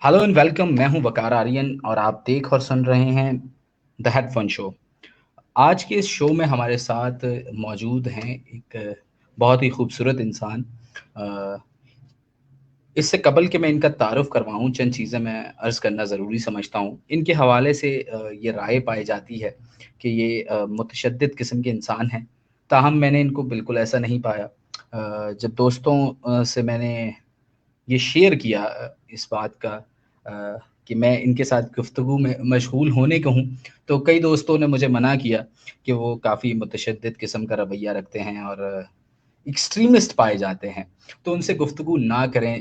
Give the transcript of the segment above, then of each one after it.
Hello and welcome. मैं हूं वकार आर्यन और आप देख और सुन रहे हैं द हेडफोन शो। आज के इस शो में हमारे साथ मौजूद हैं एक बहुत ही खूबसूरत इंसान। अ, इससे कबल कि मैं इनका तारुफ करवाऊं, चंद चीज़ें मैं अर्ज़ करना ज़रूरी समझता हूं। इनके हवाले से ये राय पाई जाती है कि ये मुतशद्दिद किस्म के इंसान हैं। ताहम मैंने इनको बिल्कुल ऐसा नहीं पाया। जब दोस्तों से मैंने ये शेयर किया इस बात का कि मैं इनके साथ गुफ्तगू में मशगूल होने को हूँ, तो कई दोस्तों ने मुझे मना किया कि वो काफ़ी मुतशद्दिद किस्म का रवैया रखते हैं और एक्सट्रीमिस्ट पाए जाते हैं, तो उनसे गुफ्तगू ना करें।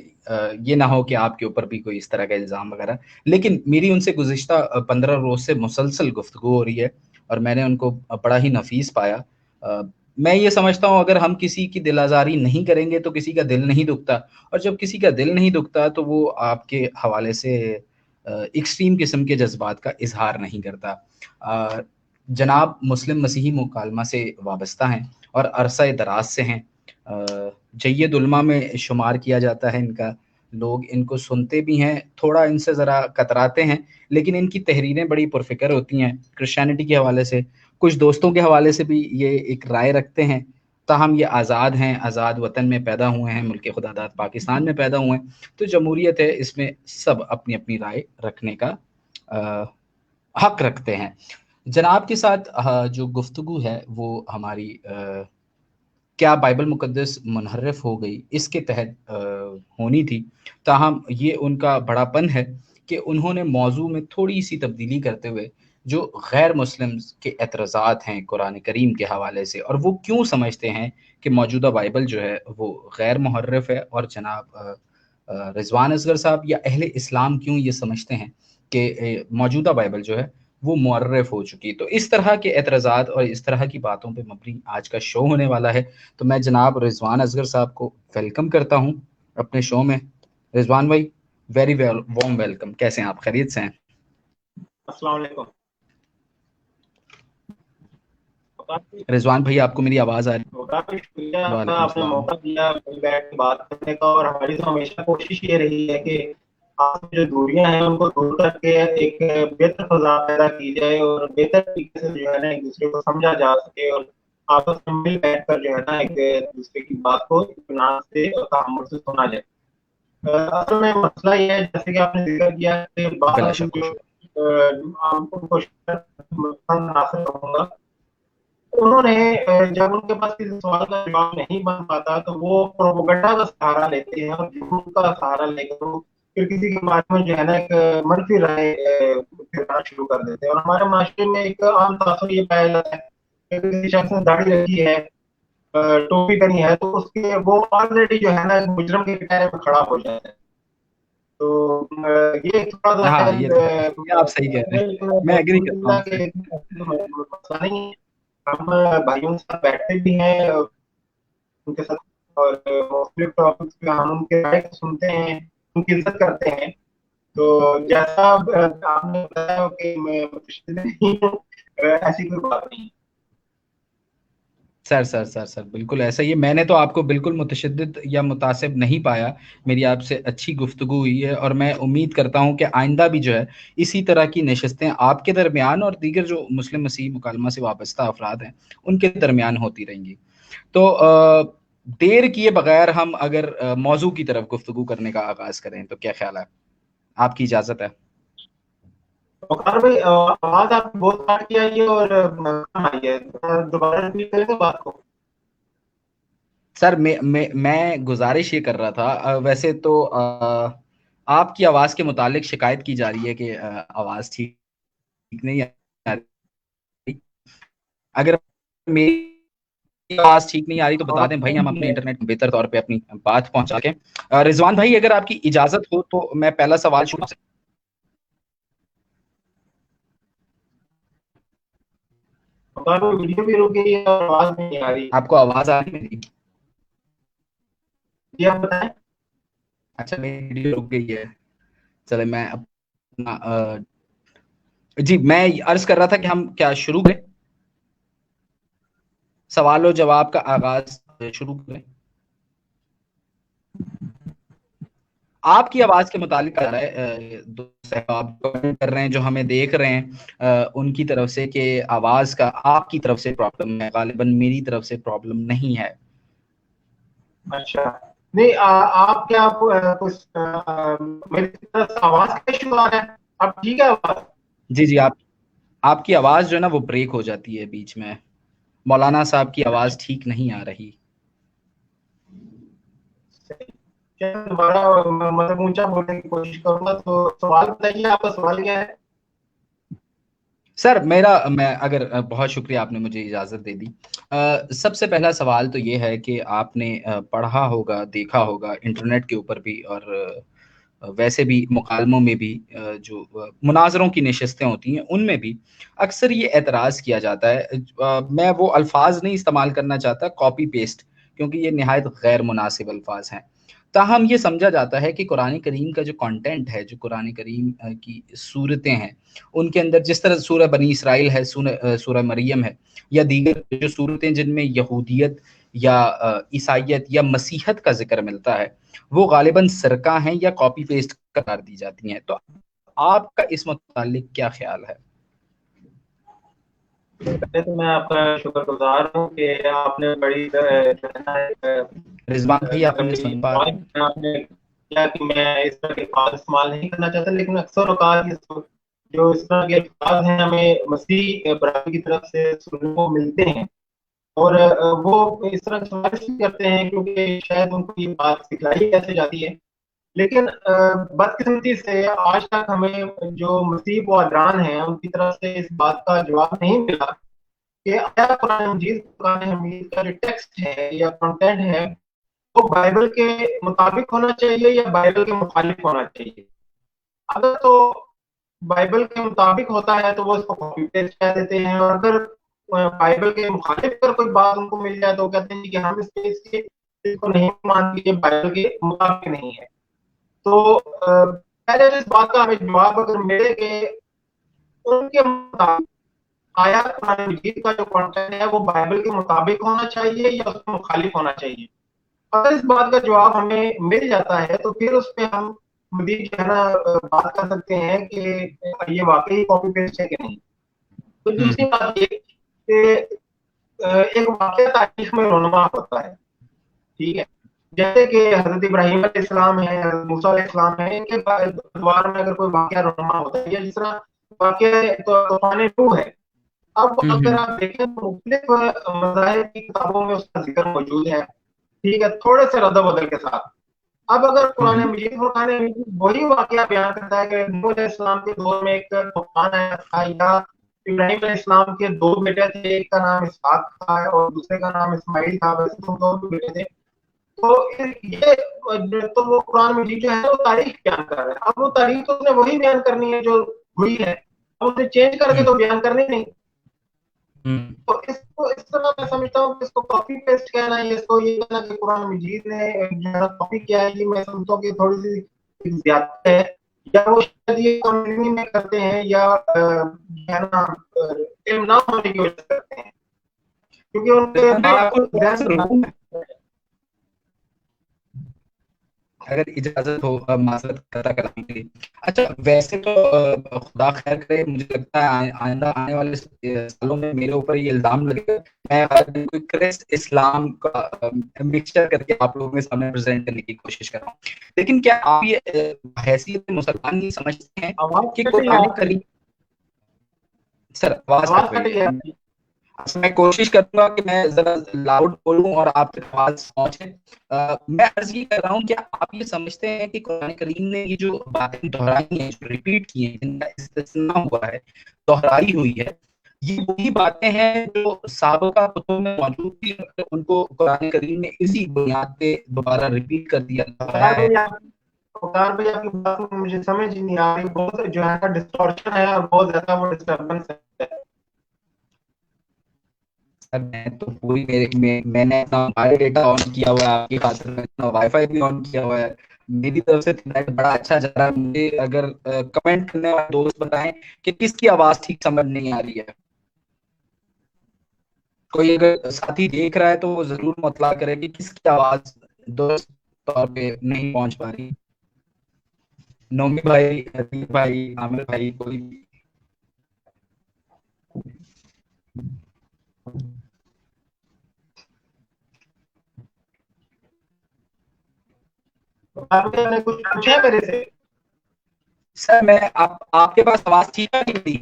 ये ना हो कि आपके ऊपर भी कोई इस तरह का इल्ज़ाम वगैरह। लेकिन मेरी उनसे गुज़िश्ता 15 रोज़ से मुसलसल गुफ्तगू हो रही है और मैंने उनको बड़ा ही नफ़ीस पाया। अ, मैं ये समझता हूँ अगर हम किसी की दिल आज़ारी नहीं करेंगे तो किसी का दिल नहीं दुखता, और जब किसी का दिल नहीं दुखता तो वो आपके हवाले से एक्सट्रीम किस्म के जज़्बात का इज़हार नहीं करता। अ, जनाब मुस्लिम मसीही मुकालमा से वाबस्ता हैं और अरसा दराज से हैं। जय्यद उलमा में शुमार किया जाता है इनका। लोग इनको सुनते भी हैं, थोड़ा इनसे ज़रा कतराते हैं, लेकिन इनकी तहरीरें बड़ी पुरफ़िक्र होती हैं क्रिश्चियनिटी के हवाले से। कुछ दोस्तों के हवाले से भी ये एक राय रखते हैं। ताहम ये आज़ाद हैं, आज़ाद वतन में पैदा हुए हैं, मुल्क खुदादाद पाकिस्तान में पैदा हुए हैं, तो जमहूरियत है, इसमें सब अपनी-अपनी राय रखने का अ, हक रखते हैं। जनाब के साथ जो गुफ्तगू है वो हमारी क्या बाइबल मुक़द्दस मुनहर्रिफ़ हो गई, इसके तहत होनी थी। ताहम ये उनका बड़ापन है कि उन्होंने मौज़ू में थोड़ी-सी तब्दीली करते हुए जो गैर मुस्लिम्स के एतराज़ात हैं कुरान करीम के हवाले से, और वो क्यों समझते हैं कि मौजूदा बाइबल जो है वो गैर मुहर्रिफ़ है, और जनाब रिज़वान असगर साहब या अहले इस्लाम क्यों ये समझते हैं कि मौजूदा बाइबल जो है वो मुअर्रफ़ हो चुकी है। तो इस तरह के एतराज़ात और इस तरह की बातों पे मबनी आज का शो होने वाला है। तो मैं जनाब रिज़वान असगर साहब को वेलकम करता हूँ अपने शो में। रिज़वान भाई, वेरी वार्म वेलकम। कैसे हैं आप? खैरियत से हैं? अस्सलाम वालेकुम। काफ़ी रिज़वान भाई, आपको मेरी आवाज़ आ रही काफ़ी शुक्रिया है? आपका, वालेकुम आपने सलाम। मौका दिया मिल बैठ के बात करने का। और हमारी तो हमेशा कोशिश ये रही है कि आपस में जो दूरियां हैं उनको दूर करके एक बेहतर फ़ज़ा पैदा की जाए और बेहतर तरीके से जो है ना एक-दूसरे को समझा जा सके और आपस में मिल बैठकर जो है ना एक-दूसरे की बात को इत्मीनान से और तहम्मुल से सुना जाए। असल में मसला ये है जैसे कि आपने ज़िक्र किया कि बाज़ बिला आदमी शक व जो शुबा। आपको हासिल रहूँगा। उन्होंने जब उनके पास किसी सवाल का जवाब नहीं बन पाता तो वो प्रोपेगेंडा का सहारा लेते हैं और झूठ का सहारा लेकर वो फिर किसी के बारे में जो है ना एक मनफी राय फैलाना शुरू कर देते हैं। और हमारे माशरे में एक आम तासुर ये पाया जाता है कि किसी शख्स ने दाढ़ी रखी है, टोपी पहनी है, तो उसके वो ऑलरेडी जो है ना मुजरिम के कटहरे में खड़ा हो जाता है। तो ये थोड़ा-सा हाँ, ये आप सही कह रहे हैं। मैं एग्री करता हूँ अल्हम्दुलिल्लाह आपसे। के मसला नहीं है। हम भाइयों के साथ बैठते भी हैं उनके साथ और मुख्तलिफ टॉपिक्स पे हम उनके राय को सुनते हैं, उनकी इज़्ज़त करते हैं। तो जैसा आपने बताया कि मैं मुतशद्दिद नहीं हूँ, ऐसी कोई बात नहीं है। सर, बिल्कुल ऐसा ही है। मैंने तो आपको बिल्कुल मुतशद्दिद या मुतासिब नहीं पाया। मेरी आपसे अच्छी गुफ्तगू हुई है और मैं उम्मीद करता हूँ कि आइंदा भी जो है इसी तरह की नशिस्तें आपके दरमियान और दीगर जो मुस्लिम मसीह मुकालमा से वाबस्ता अफराद हैं, उनके दरमियान होती रहेंगी। तो देर किए बगैर हम अगर मौज़ू की तरफ गुफ्तगू करने का आगाज़ करें तो क्या ख़्याल है? आपकी इजाज़त है? वक़ार भाई, आवाज़ आपकी बहुत काट के आई है और कम आई है। दोबारा रिपीट करेंगे बात को? सर, मैं गुज़ारिश ये कर रहा था, वैसे तो आपकी आवाज़ के मुतालिक शिकायत की जा रही है कि आवाज़ ठीक नहीं आ रही। अगर मेरी आवाज़ ठीक नहीं आ रही तो बता आवाज़ दें भाई, कम हम की अपने है। इंटरनेट बेहतर तौर पे अपनी बात पहुँचा के। रिज़वान भाई, अगर आपकी इजाज़त हो तो मैं पहला सवाल शुरू से। वक़ार भाई, वीडियो भी रुक गई है और आवाज़ नहीं आ रही। आपको आवाज़ आ रही है मेरी? जी, आप बताएँ? अच्छा, मेरी वीडियो रुक गई है। चलिए मैं अपना जी, मैं अर्ज़ कर रहा था कि हम क्या शुरू करें? सवाल और जवाब का आगाज़ शुरू करें? आपकी आवाज के मुतालिक आ रहा है, दोस्त साहब आप कमेंट कर रहे हैं जो हमें देख रहे हैं उनकी तरफ से कि आवाज का आपकी तरफ से प्रॉब्लम है, गालिबन मेरी तरफ से प्रॉब्लम नहीं है। अच्छा, नहीं आप क्या कुछ मेरी तरफ से आवाज का इशू आ रहा है? अब ठीक है आवाज? जी जी, आपकी आवाज जो है ना वो ब्रेक हो जाती है बीच में। मौलाना साहब की आवाज ठीक नहीं आ रही। क्या दोबारा मतलब ऊंचा बोलने की कोशिश करूंगा। तो सवाल बताइए, आपका सवाल क्या है? सर मैं अगर बहुत शुक्रिया आपने मुझे इजाज़त दे दी। सबसे पहला सवाल तो ये है कि आपने पढ़ा होगा, देखा होगा इंटरनेट के ऊपर भी और वैसे भी मुकालमों में भी जो मुनाज़रों की नशिस्तें होती हैं, उनमें भी अक्सर ये एतराज़ किया जाता है। मैं वो अल्फ़ाज़ नहीं इस्तेमाल करना चाहता कॉपी पेस्ट, क्योंकि ये निहायत गैर मुनासिब अल्फ़ाज़ हैं। ताहम ये समझा जाता है कि कुरान करीम का जो कंटेंट है, जो कुरान करीम की सूरतें हैं, उनके अंदर जिस तरह सूरह बनी इसराइल है, सूरह मरियम है, या दीगर जो सूरतें जिनमें यहूदियत या ईसाइयत या मसीहत का ज़िक्र मिलता है, वो गालिबन सरका हैं या कॉपी पेस्ट करार दी जाती हैं। तो आपका इस मुतालिक क्या ख़्याल है? पहले तो मैं आपका शुक्रगुज़ार हूँ कि आपने बड़ी जो है ना रिज़वान भाई आप मुझे बड़ी सुन पा रहे हैं? आपने किया कि मैं इस तरह के अल्फाज़ इस्तेमाल नहीं करना चाहता, लेकिन अक्सर औक़ात जो इस तरह के अल्फाज़ हैं हमें मसीह बराबर की तरफ से सुनने को मिलते हैं। और वो इस तरह के सवाल इसलिए करते हैं क्योंकि शायद उनको ये बात सिखलाई कैसे जाती है। लेकिन बदकिस्मती से आज तक हमें जो मसीह बयान हैं उनकी तरफ से इस बात का जवाब नहीं मिला कि आया कुरान मजीद कुरान हमीद का जो टेक्स्ट है या कंटेंट है वो बाइबल के मुताबिक होना चाहिए या बाइबल के मुखालिफ होना चाहिए। अगर तो बाइबल के मुताबिक होता है तो वो इसको कॉपी पेस्ट कह देते हैं, और अगर बाइबल के मुखालिफ अगर कोई बात उनको मिल जाए तो वो कहते हैं कि हम इसके इसको नहीं मानते, बाइबल के मुताबिक नहीं है। तो पहले तो इस बात का हमें जवाब अगर मिले कि उनके मुताबिक आया कुरान मजीद का जो कंटेंट है वो बाइबल के मुताबिक होना चाहिए या उसके मुखालिफ होना चाहिए। अगर इस बात का जवाब हमें मिल जाता है तो फिर उस पे हम मजीद जो है ना बात कर सकते हैं कि ये वाकई कॉपी पेस्ट है कि नहीं। तो दूसरी हुँ, बात ये कि एक वाकया तारीख में रोनमा होता है, ठीक है? जैसे कि हज़रत इब्राहीम अलैहिस्सलाम है, हज़रत मूसा अलैहिस्सलाम है, इनके दरबार में अगर कोई वाकया रोनमा होता है या जिस तरह वाकया तो तूफ़ान नूह है। अब हुँ, अगर हुँ, आप देखें तो मुख्तलिफ मज़ाहिब की किताबों में उसका ज़िक्र मौजूद है, ठीक है? थोड़े से रद्द-बदल के साथ। अब अगर हुँ, कुरान हुँ, मजीद फुरकान हमीद वही वाकया बयान करता है कि नूह अलैहिस्सलाम के दौर में एक तूफ़ान आया था, या इब्राहीम अलैहिस्सलाम के 2 बेटे थे, एक का नाम इसहाक था और दूसरे का नाम इस्माईल था, वैसे तो 2 बेटे थे। तो ये तो वो कुरान मजीद जो है वो तारीख बयान कर रहा है। अब वो तारीख तो उसने वही बयान करनी है जो हुई है, अब उसने चेंज करके हुँ, तो बयान करनी नहीं। हुँ। तो इसको इस तरह मैं समझता हूँ कि इसको कॉपी पेस्ट कहना है, इसको ये कहना कि कुरान मजीद ने जो है कॉपी किया है, ये मैं समझता हूँ कि थोड़ी सी ज्यादा है, या वो शायद ये कॉम्युनिटी में करते हैं या जो है ना इल्म ना होने की वजह से करते हैं, क्योंकि उनके मैं आपको बात थोड़ा-सा जहन में रोकूँ, अगर इजाज़त हो माज़रत करता कलाम के लिए। अच्छा, वैसे तो खुदा ख़ैर करे, मुझे लगता है आइंदा आने वाले सालों में मेरे ऊपर ये इल्ज़ाम लगेगा, मैं कोई क्रिस इस्लाम का मिक्सचर करके आप लोगों के सामने प्रेज़ेंट करने की कोशिश कर रहा हूँ। लेकिन क्या आप ये हैसियत मुसलमान ये समझते हैं आवाज कि कट रही है कुरान आपकी। करीम। सर आवाज़ कट आवाज रही कट है। रही है आपकी। अच्छा, मैं कोशिश करूँगा कि मैं ज़रा लाउड बोलूँ और आप तक आवाज़ पहुँचे। मैं अर्ज़ ये कर रहा हूँ, क्या आप ये समझते हैं कि कुरान करीम ने ये जो बातें दोहराई हैं, जो रिपीट की हैं, जिनका इस्तिस्ना हुआ है, दोहराई हुई है, ये वही बातें हैं जो साबिक़ा कुतुब में मौजूद थी और उनको कुरान करीम ने इसी बुनियाद पे दोबारा रिपीट कर दिया, दोहराया है? वकार भाई आपकी बात मुझे समझ ही नहीं आ रही, बहुत जो है ना डिस्टॉर्शन है और बहुत ज्यादा वो डिस्टर्बेंस है। सर मैं तो पूरी मैंने अपना मोबाइल डेटा ऑन किया हुआ है आपकी खातिर, में अपना वाईफाई भी ऑन किया हुआ है। मेरी तरफ से नेट बड़ा अच्छा जा रहा है। मुझे अगर कमेंट करने वाले दोस्त बताएं कि किसकी आवाज ठीक समझ नहीं आ रही है। कोई अगर साथी देख रहा है तो वो जरूर मुतला करे कि किसकी आवाज दुरुस्त तौर पे नहीं पहुंच पा रही। नौमी भाई, अतीक भाई, आमिर भाई, कोई भी। आपने कुछ पूछा है मेरे से? सर मैं आप आपके पास आवाज ठीक है मेरी?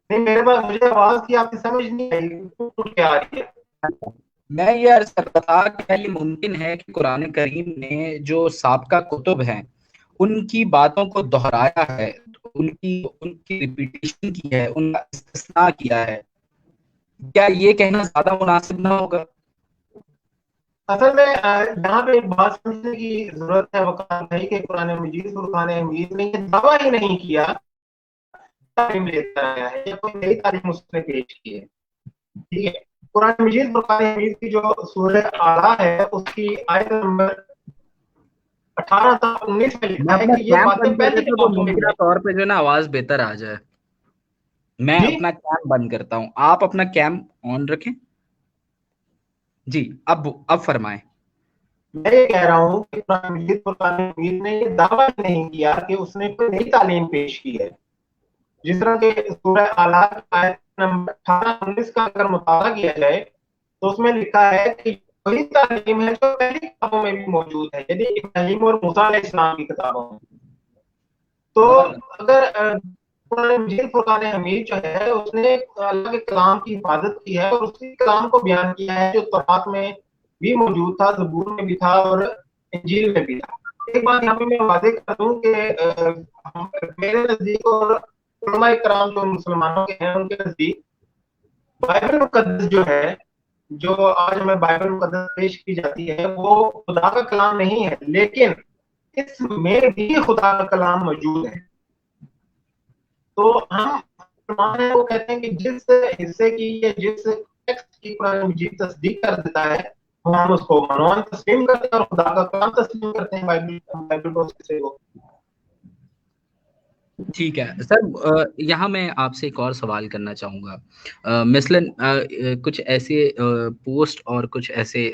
नहीं, मेरे पास, मुझे आवाज की आपकी समझ नहीं आई, टूट के आ रही है। मैं ये अर्ज कर रहा था, क्या ये मुमकिन है कि कुरान करीम ने जो साबका कुतुब हैं उनकी बातों को दोहराया है, उनकी उनकी रिपीटेशन की है, उनका इस्तिस्ना किया है? क्या ये कहना ज्यादा मुनासिब ना होगा? असल में यहाँ पे एक बात समझने की जरूरत है वकार भाई, कि कुरान मजीद फुरकान हमीद ने ये दावा ही नहीं किया तालीम लेता आया है या कोई नई तालीम उसने पेश की है। ठीक है, कुरान मजीद फुरकान हमीद की जो सूरह आला है उसकी आयत नंबर 18 तक 19 में लिखा मैं है अपना कि ये कैम बातें बंद कर पहली देता हूँ तो किताबों में भी मुमकिन है। तौर पे जो है ना आवाज बेहतर आ जाए। मैं जी, अपना कैम बंद करता हूँ, आप अपना कैम ऑन रखें। जी, अब फरमाएं। मैं ये कह रहा हूँ कि कुरान मजीद फुरकान हमीद ने ये दावा ही नहीं किया कि उसने कोई नई तालीम पेश की है। जिस तरह के सूरह आला की आयत नंबर 18-19 का अगर मुताला किया जाए तो उसमें लिखा है कि वही तालीम है जो पहली किताबों में भी मौजूद है, यदि इब्राहिम और मूसा अलैहिस्सलाम की किताबों में। तो बहुत अगर कुरान मजीद फुरकान हमीद जो है उसने अल्लाह के कलाम की हिफाजत की है और उसी कलाम को बयान किया है जो तौरात में भी मौजूद था, ज़बूर में भी था और इंजील में भी था। एक बात यहाँ पे मैं वादे कर दूं कि मेरे नजदीक और उलमा इकराम जो मुसलमानों के हैं उनके नजदीक बाइबल मुकद्दस जो है, जो आज हमें बाइबल मुकद्दस पेश की जाती है, वो खुदा का कलाम नहीं है, लेकिन इसमें भी खुदा का कलाम मौजूद है। तो हम मुसलमान हैं, वो कहते हैं कि जिस हिस्से की या जिस टेक्स्ट की कुरान मजीद तस्दीक कर देता है हम उसको मनवान तस्लीम करते हैं और खुदा का कलाम तस्लीम करते हैं। बाइबल बाइबल को उस हिस्से को। ठीक है सर। यहाँ मैं आपसे एक और सवाल करना चाहूँगा। मिसलन कुछ ऐसे पोस्ट और कुछ ऐसे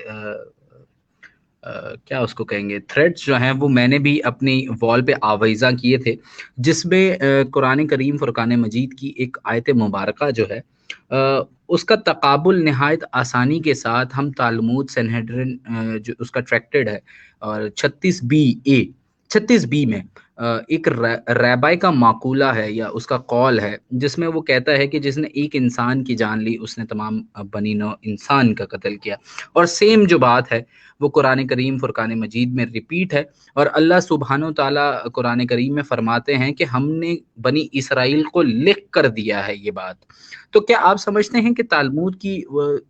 क्या उसको कहेंगे, थ्रेड्स जो हैं वो मैंने भी अपनी वॉल पे आवेज़ा किए थे, जिसमें कुरान करीम फुरकान मजीद की एक आयत मुबारका जो है उसका तकाबुल नहायत आसानी के साथ हम तालमूद सनहेड्रिन जो उसका ट्रैक्टेड है और 36 बी में एक रैबाई का माकूला है या उसका कौल है, जिसमें वो कहता है कि जिसने एक इंसान की जान ली उसने तमाम बनी नौ इंसान का कत्ल किया। और सेम जो बात है वो कुरान करीम फुरकान मजीद में रिपीट है। और अल्लाह सुब्हानो ताला कुरान करीम में फरमाते हैं कि हमने बनी इसराइल को लिख कर दिया है ये बात। तो क्या आप समझते हैं कि तालमूद की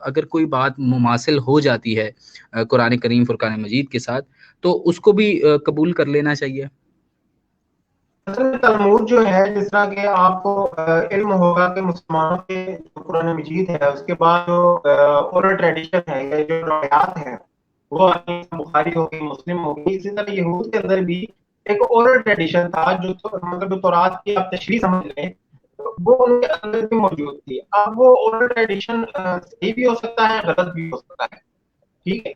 अगर कोई बात मुमासिल हो जाती है कुरान करीम फुरकान मजीद के साथ, तो उसको भी कबूल कर लेना चाहिए? असल में तलमूद जो है, जिस तरह के आपको इल्म होगा कि मुसलमानों के जो कुरान मजीद है उसके बाद जो ओरल ट्रेडिशन है या जो रवायात है वो बुखारी हो गई, मुस्लिम हो गई, इसी तरह यहूद के अंदर भी एक ओरल ट्रेडिशन था जो तो, मतलब जो तौरात की आप तशरीह समझ लें, तो वो उनके अंदर भी मौजूद थी। अब वो ओरल ट्रेडिशन सही भी हो सकता है, गलत भी हो सकता है। ठीक है,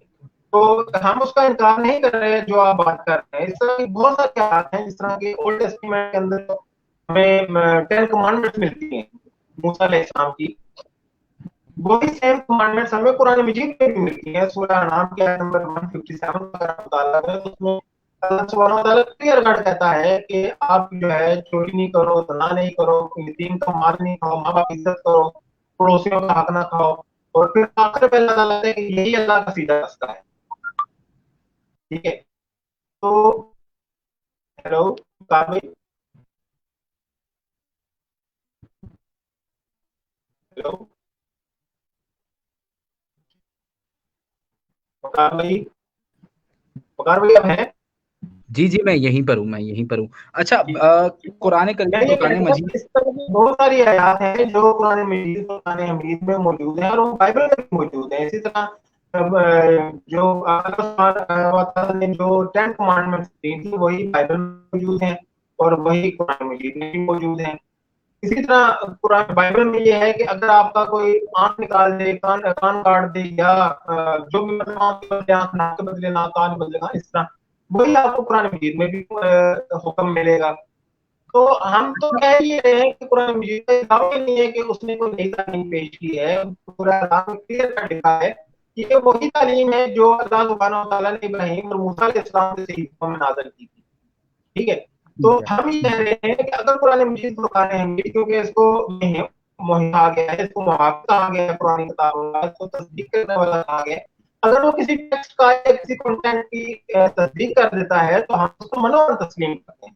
तो हम उसका इनकार नहीं कर रहे जो आप बात कर रहे हैं। इस तरह की बहुत सारी आयत हैं, जिस तरह की ओल्ड टेस्टामेंट के अंदर तो हमें 10 कमांडमेंट्स मिलती हैं मूसा अलैहिस्सलाम की। वही सेम कमांडमेंट्स हमें कुरान मजीद में भी मिलती हैं। सूरह अनाम की आयत नंबर 157 का अगर आप मुताला करें तो उसमें अल्लाह सुब्हानहू व तआला क्लियर कट कहता है कि आप जो है चोरी नहीं करो, ज़िना नहीं करो, यतीम का माल नहीं खाओ, माँ बाप की इज्जत करो, पड़ोसियों का हक ना खाओ। और फिर आखिर में अल्लाह ताला कहता है कि यही अल्लाह का सीधा रास्ता है। ठीक है, तो हेलो काबिल, हेलो वकार भाई, वकार भाई आप हैं? जी जी, मैं यहीं पर हूँ, मैं यहीं पर हूँ। अच्छा, कुरान मैं करीम ये फुरकान कहता हूँ मजीद। कि इस तरह की बहुत सारी आयात हैं जो कुरान मजीद और कुरान हमीद में मौजूद हैं और वो बाइबल में भी मौजूद हैं। इसी तरह जो अल्लाह ने जो 10 कमांडमेंट्स दी थी वही बाइबल में मौजूद हैं और वही कुरान मजीद में भी मौजूद हैं। इसी तरह कुरान बाइबल में ये है कि अगर आपका कोई आंख निकाल दे, कान कान काट दे, या जो भी, मतलब आंख के बदले आंख, नाक के बदले नाक, कान के बदले कान, इस तरह वही आपको कुरान मजीद में भी हुक्म मिलेगा। तो हम तो कह ही रहे हैं कि कुरान मजीद का दावा ही नहीं है कि उसने कोई नई तालीम पेश की है। पूरा कुरान में क्लियर कट लिखा है कि ये वही तालीम है जो अल्लाह सुब्हानहू व तआला ने इब्राहीम और मूसा अलैहिस्सलाम से सहीफों में नाज़िल की थी। ठीक है, तो ठीक है। हम ये कह रहे हैं कि अगर कुरान मजीद फुरकान हमीद, क्योंकि इसको मुहैया आ गया है, इसको मुहाफ़िज़ कहा गया है पुरानी किताबों का, इसको तस्दीक करने वाला कहा गया है। अगर वो किसी टेक्स्ट का या किसी कंटेंट की तस्दीक कर देता है तो हम उसको मनोरन तस्लीम करते हैं।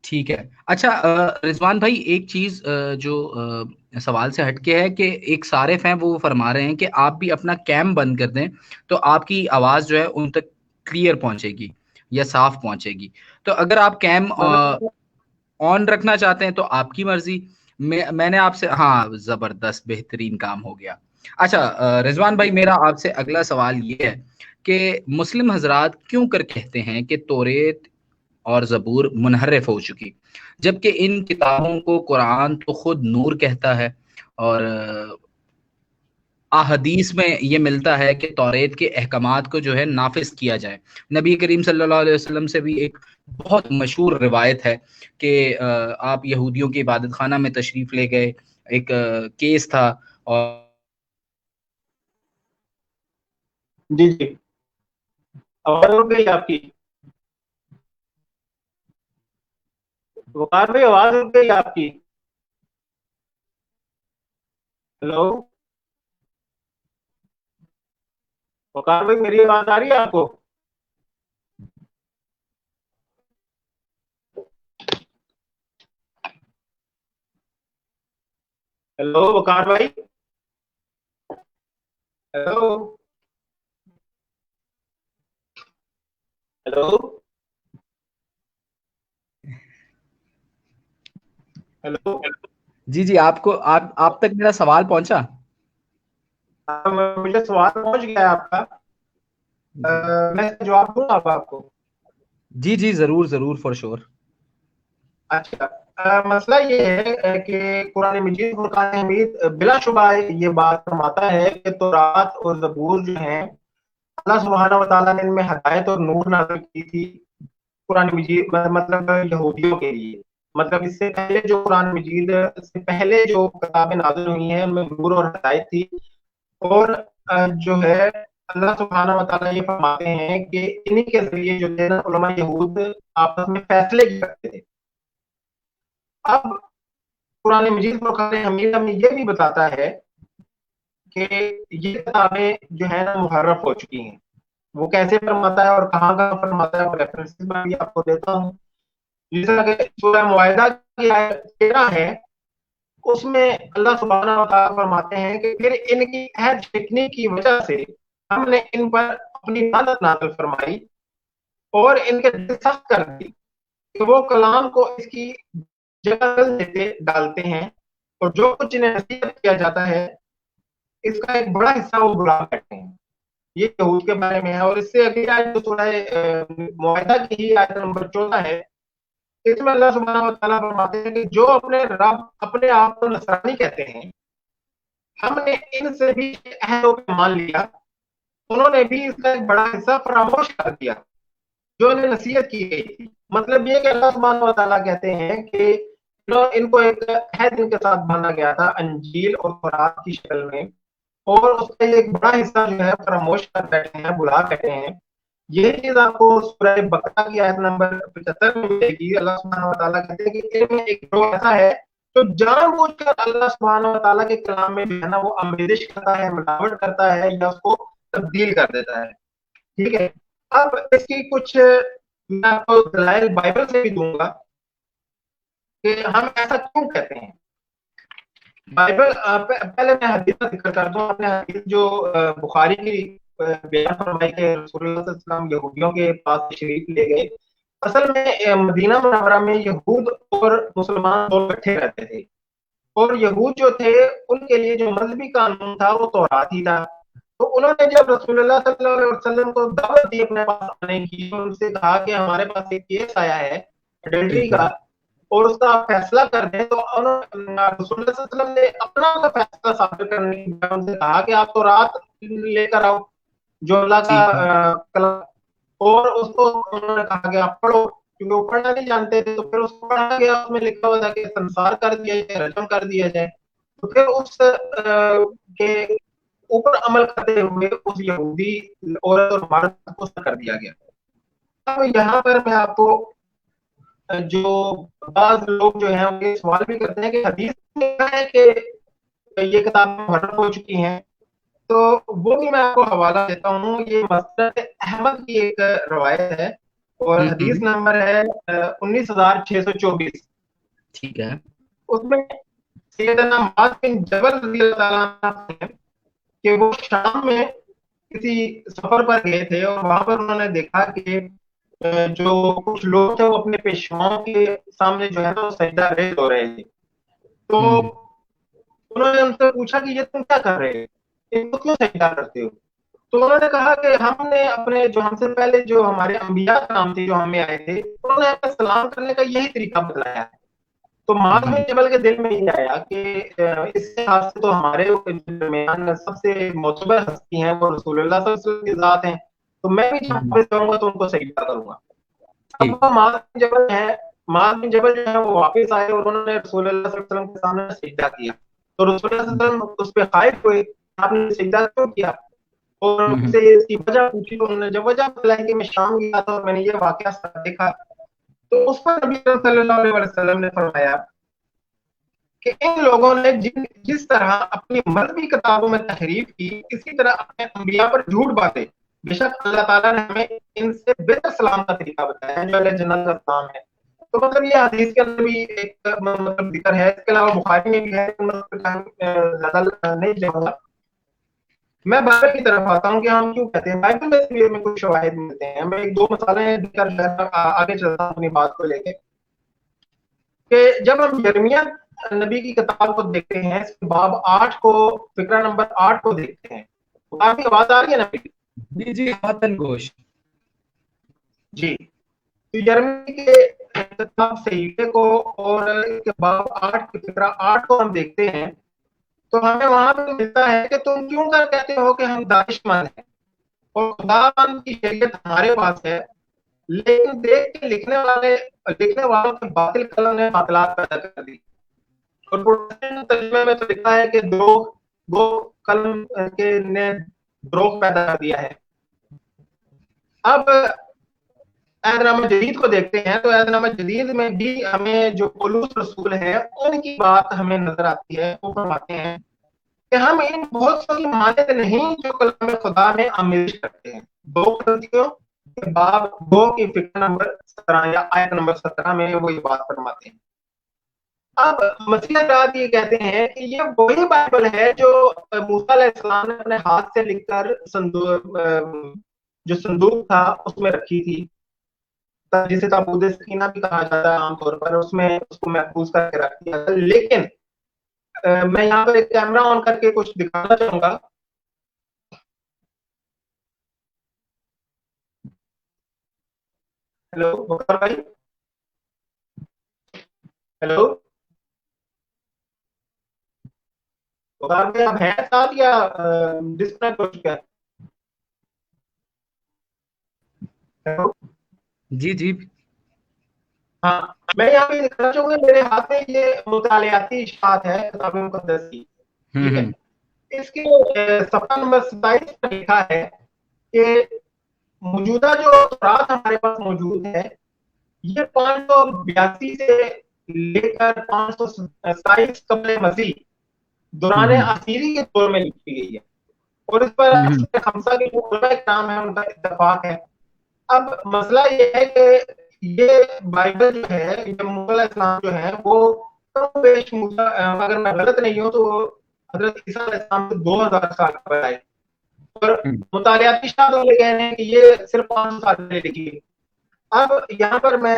ठीक है। अच्छा, रिजवान भाई, एक चीज जो सवाल से हटके है कि एक सारिफ हैं, वो फरमा रहे हैं कि आप भी अपना कैम बंद कर दें तो आपकी आवाज जो है उन तक क्लियर पहुंचेगी या साफ पहुंचेगी। तो अगर आप कैम मतलब ऑन रखना चाहते हैं तो आपकी मर्जी। मैंने आपसे, हाँ, जबरदस्त, बेहतरीन काम हो गया। अच्छा, रिजवान भाई, मेरा आपसे अगला सवाल ये है कि मुस्लिम हजरात क्यों कर कहते हैं कि तौरेत और ज़बूर मुनहरफ हो चुकी, जबकि इन किताबों को कुरान तो खुद नूर कहता है। और अहदीस में ये मिलता है कि तौरेत के अहकामात को जो है नाफिज किया जाए। नबी करीम सल्लल्लाहु अलैहि वसल्लम से भी एक बहुत मशहूर रिवायत है कि आप यहूदियों के इबादत खाना में तशरीफ़ ले गए, एक केस था। और जी जी, आवाज रुक गई आपकी। वकार भाई, आवाज रुक गई आपकी। हेलो वकार भाई, मेरी आवाज आ रही है आपको? हेलो वकार भाई, हेलो हेलो हेलो। जी जी, आपको आप तक मेरा सवाल पहुंचा? मुझे सवाल पहुंच गया है आपका। जी मैं इसका जवाब दूं अब आपको? जी जी, जरूर जरूर, फॉर श्योर। अच्छा, मसला ये है कि कुरान मजीद फुरकान हमीद बिलाशुबा ये बात फरमाता है कि तौरात और ज़बूर जो हैं, अल्लाह सुब्हानहू व तआला ने इनमें हिदायत और नूर नाज़िल की थी। कुरान मजीद मतलब यहूदियों के लिए, मतलब इससे पहले जो कुरान मजीद से पहले जो किताबें नाज़िल हुई हैं उनमें नूर और हिदायत थी। और जो है अल्लाह सुब्हानहू व तआला ये फरमाते हैं कि इन्हीं के ज़रिए जो थे ना उलमा यहूद आपस में फैसले किया करते थे। अब कुरान मजीद फुरकान हमीद हमें ये भी बताता है कि ये किताबें जो है ना मुहर्रफ हो चुकी हैं। वो कैसे फरमाता है और कहाँ कहाँ फरमाता है, और रेफरेंसेस मैं भी आपको देता हूँ। जिस तरह के सूरह मुआहिदा की आयत 13 है, उसमें अल्लाह सुब्हानहू व तआला फरमाते हैं कि फिर इनकी अहद शिकनी की वजह से हमने इन पर अपनी लानत नाज़िल फरमाई और इनके दिल सख्त कर दी कि वो कलाम को इसकी जगह बदल देते डालते हैं, और जो कुछ इन्हें नसीहत किया जाता है इसका एक बड़ा हिस्सा वो भुला बैठे हैं। ये यहूद के बारे में है। और इससे अगली आयत जो सूरह मुआहिदा की ही आयत नंबर 14 है, इसमें अल्लाह सुब्हानहू व तआला फरमाते हैं कि जो अपने रब अपने आप को नसरानी कहते हैं, हमने इनसे भी अहद मान लिया, उन्होंने भी इसका एक बड़ा हिस्सा फरामोश कर दिया जो इन्हें नसीहत की गई थी। मतलब ये कि अल्लाह सुब्हानहू व तआला कहते हैं कि इनको एक अहद इनके साथ बांधा गया था अंजील और तौरात की शक्ल में, और उसका एक बड़ा हिस्सा जो है फरामोश कर बैठे हैं, भुला बैठे हैं। यही चीज आपको सूरह बकरा की आयत नंबर 75 में मिलेगी। अल्लाह सुब्हानहू व तआला कहते हैं कि इनमें एक ग्रोह ऐसा है जो जानबूझकर अल्लाह सुब्हानहू व तआला के कलाम में जो है ना वो आमेजिश करता है, मिलावट करता है या उसको तब्दील कर देता है। ठीक है, अब इसकी कुछ मैं आपको दलाइल बाइबल से भी दूंगा कि हम ऐसा क्यों कहते हैं। बाइबल पहले मैं हदीस का जिक्र कर दूं। आपने हदीस जो बुखारी की बयान फरमाई के रसूलुल्लाह सल्लल्लाहु अलैहि वसल्लम यहूदियों के पास तशरीफ ले गए। असल में मदीना मुनव्वरा में यहूद और मुसलमान दोनों इकट्ठे रहते थे, और यहूद जो थे उनके लिए जो मजहबी कानून था वो तौरात ही था। तो उन्होंने जब रसूलुल्लाह सल्लल्लाहु अलैहि वसल्लम को दावत दी अपने पास आने की, और उनसे कहा कि हमारे पास एक केस आया है एडल्ट्री ठीक है। का और उसका आप फैसला कर दें, तो रसूलुल्लाह सल्लल्लाहु अलैहि वसल्लम ने अपना का फैसला साबित करने की बजाय उनसे कहा कि आप तो रात लेकर आओ जो अल्लाह का ठीक है। कलाम। और उसको उन्होंने कहा कि आप पढ़ो, क्योंकि वो पढ़ना नहीं जानते थे। तो फिर उसको पढ़ा गया, उसमें लिखा हुआ था कि संसार कर दिया जाए, रचन कर दिया जाए। तो फिर उस के ऊपर अमल करते हुए उस यहूदी औरत और मर्द को कर दिया गया। अब यहाँ पर मैं आपको जो बाज लोग जो हैं उनके सवाल भी करते हैं कि हदीस में क्या है कि ये किताबें मुहर्रफ हो चुकी हैं, तो वो भी मैं आपको हवाला देता हूँ। ये मसनद अहमद की एक रवायत है और हदीस नंबर है 19,624। ठीक है। उसमें सैयदना मुआज़ बिन जबल रज़ियल्लाहु अन्हु हैं कि वो शाम में किसी सफर पर गए थे और वहां पर उन्होंने देखा कि जो कुछ लोग थे वो अपने पेशवाओं के सामने जो है ना वो सजदा रेज़ हो रहे थे। तो उन्होंने उनसे पूछा कि ये तुम क्या कर रहे हो, इनको क्यों सजदा करते हो? तो उन्होंने कहा कि हमने अपने जो हमसे पहले जो हमारे अंबिया नाम थे जो हमें आए थे, उन्होंने हमें सलाम करने का यही तरीका बतलाया है। तो मुआज़ बिन जबल के दिल में ये आया कि इस लिहाज से तो हमारे दरमियान सबसे मोतबर हस्ती हैं वो रसूलुल्लाह सल्लल्लाहु अलैहि वसल्लम की ज़ात हैं, तो मैं भी जब वापस जाऊँगा तो उनको सजदा करूँगा। अब वो मुआज़ बिन जबल जो है वो वापस आए और उन्होंने रसूलुल्लाह सल्लल्लाहु अलैहि वसल्लम के सामने सजदा किया। तो रसूलुल्लाह सल्लल्लाहु अलैहि वसल्लम उस पे खाइफ हुए, आपने सजदा क्यों किया? और उनसे इसकी वजह पूछी तो उन्होंने जब वजह बताई कि मैं शाम गया था और मैंने ये वाक़या देखा। तो उस पर नबी सल्लल्लाहु अलैहि वसल्लम ने फरमाया कि इन लोगों ने जिस तरह अपनी मज़हबी किताबों में तहरीफ की, इसी तरह अपने अंबिया पर झूठ बांधे। बेशक अल्लाह ताला ने हमें इनसे बेहतर सलाम का तरीका बताया जो अहले जन्नत का सलाम है। तो मतलब ये हदीस के अंदर भी एक मतलब जिक्र है। इसके अलावा बुखारी में भी है, ज़्यादा नहीं जाऊँगा। मैं बाइबल की तरफ आता हूँ कि हम क्यों कहते हैं, बाइबल में भी हमें कुछ शवाहिद मिलते हैं। मैं एक दो मसाले देकर आगे चलता हूँ अपनी बात को लेके कि जब हम यिर्मयाह नबी की किताब को देखते हैं, बाब 8 को, फिक्रा नंबर 8 को देखते हैं, तो आपकी आवाज आ रही है ना मेरी? जी जी, वतन गोश। जी। तो यिर्मयाह के किताब सहीफे को और इसके बाब 8 के फिक्रा 8 को हम देखते हैं, तो हमें वहां पे मिलता है कि तुम क्यों कर कहते हो कि हम दानिशमंद हैं और खुदाबंद की शरीयत हमारे पास है, लेकिन देख के लिखने वालों के बातिल कलम ने बातलात पैदा कर दी। और प्रोटेस्टेंट तर्जुमे में तो लिखा है कि दो कलम के ने द्रोह पैदा कर दिया है। अब अहदनामा जदीद को देखते हैं तो अहदनामा जदीद में भी हमें जो पौलुस रसूल है उनकी बात हमें नजर आती है। वो फरमाते हैं कि हम इन बहुत सी मानते नहीं जो कलाम खुदा में आमिश करते हैं। 2 कुरिन्थियों के बाब 2 की फिक्र नंबर 17 या आयत नंबर 17 में वो ये बात फरमाते हैं। अब मसीह हज़रात ये कहते हैं कि ये वही बाइबल है जो मूसा अलैहिस्सलाम ने अपने हाथ से लिखकर जो संदूक था उसमें रखी थी, जिसे ताबूत सकीना भी कहा जाता है आमतौर पर, उसमें उसको महफूज करके रख दिया था। लेकिन मैं यहाँ पर एक कैमरा ऑन करके कुछ दिखाना चाहूंगा। हेलो वकार भाई, हेलो वकार भाई, आप हैं साथ या डिस्कनेक्ट हो चुका है? हेलो। जी जी। हाँ, मैं यहाँ पे दिखाना चाहूंगा, मेरे हाथ में ये मुतालियाती इशात है किताब मुकद्दस की। ठीक है, हम्म। इसके सफ़ा नंबर 27 पर लिखा है कि मौजूदा जो तौरात हमारे पास मौजूद है, ये 582 से लेकर 527 कबल मसीह दौरान हम्म। असीरी के दौर में लिखी गई है और इस पर हम्म। हमसा के जो उलमा इकराम है उनका इत्तेफाक है। अब मसला ये है कि ये बाइबल जो है, ये मूसा इस्लाम जो है वो कम बेश मूसा, अगर मैं गलत नहीं हूँ तो हजरत ईसा इस्लाम से 2000 साल पहले आए और मुतालियाती शायद वाले कह रहे हैं कि ये सिर्फ 500 साल पहले लिखी है। अब यहाँ पर मैं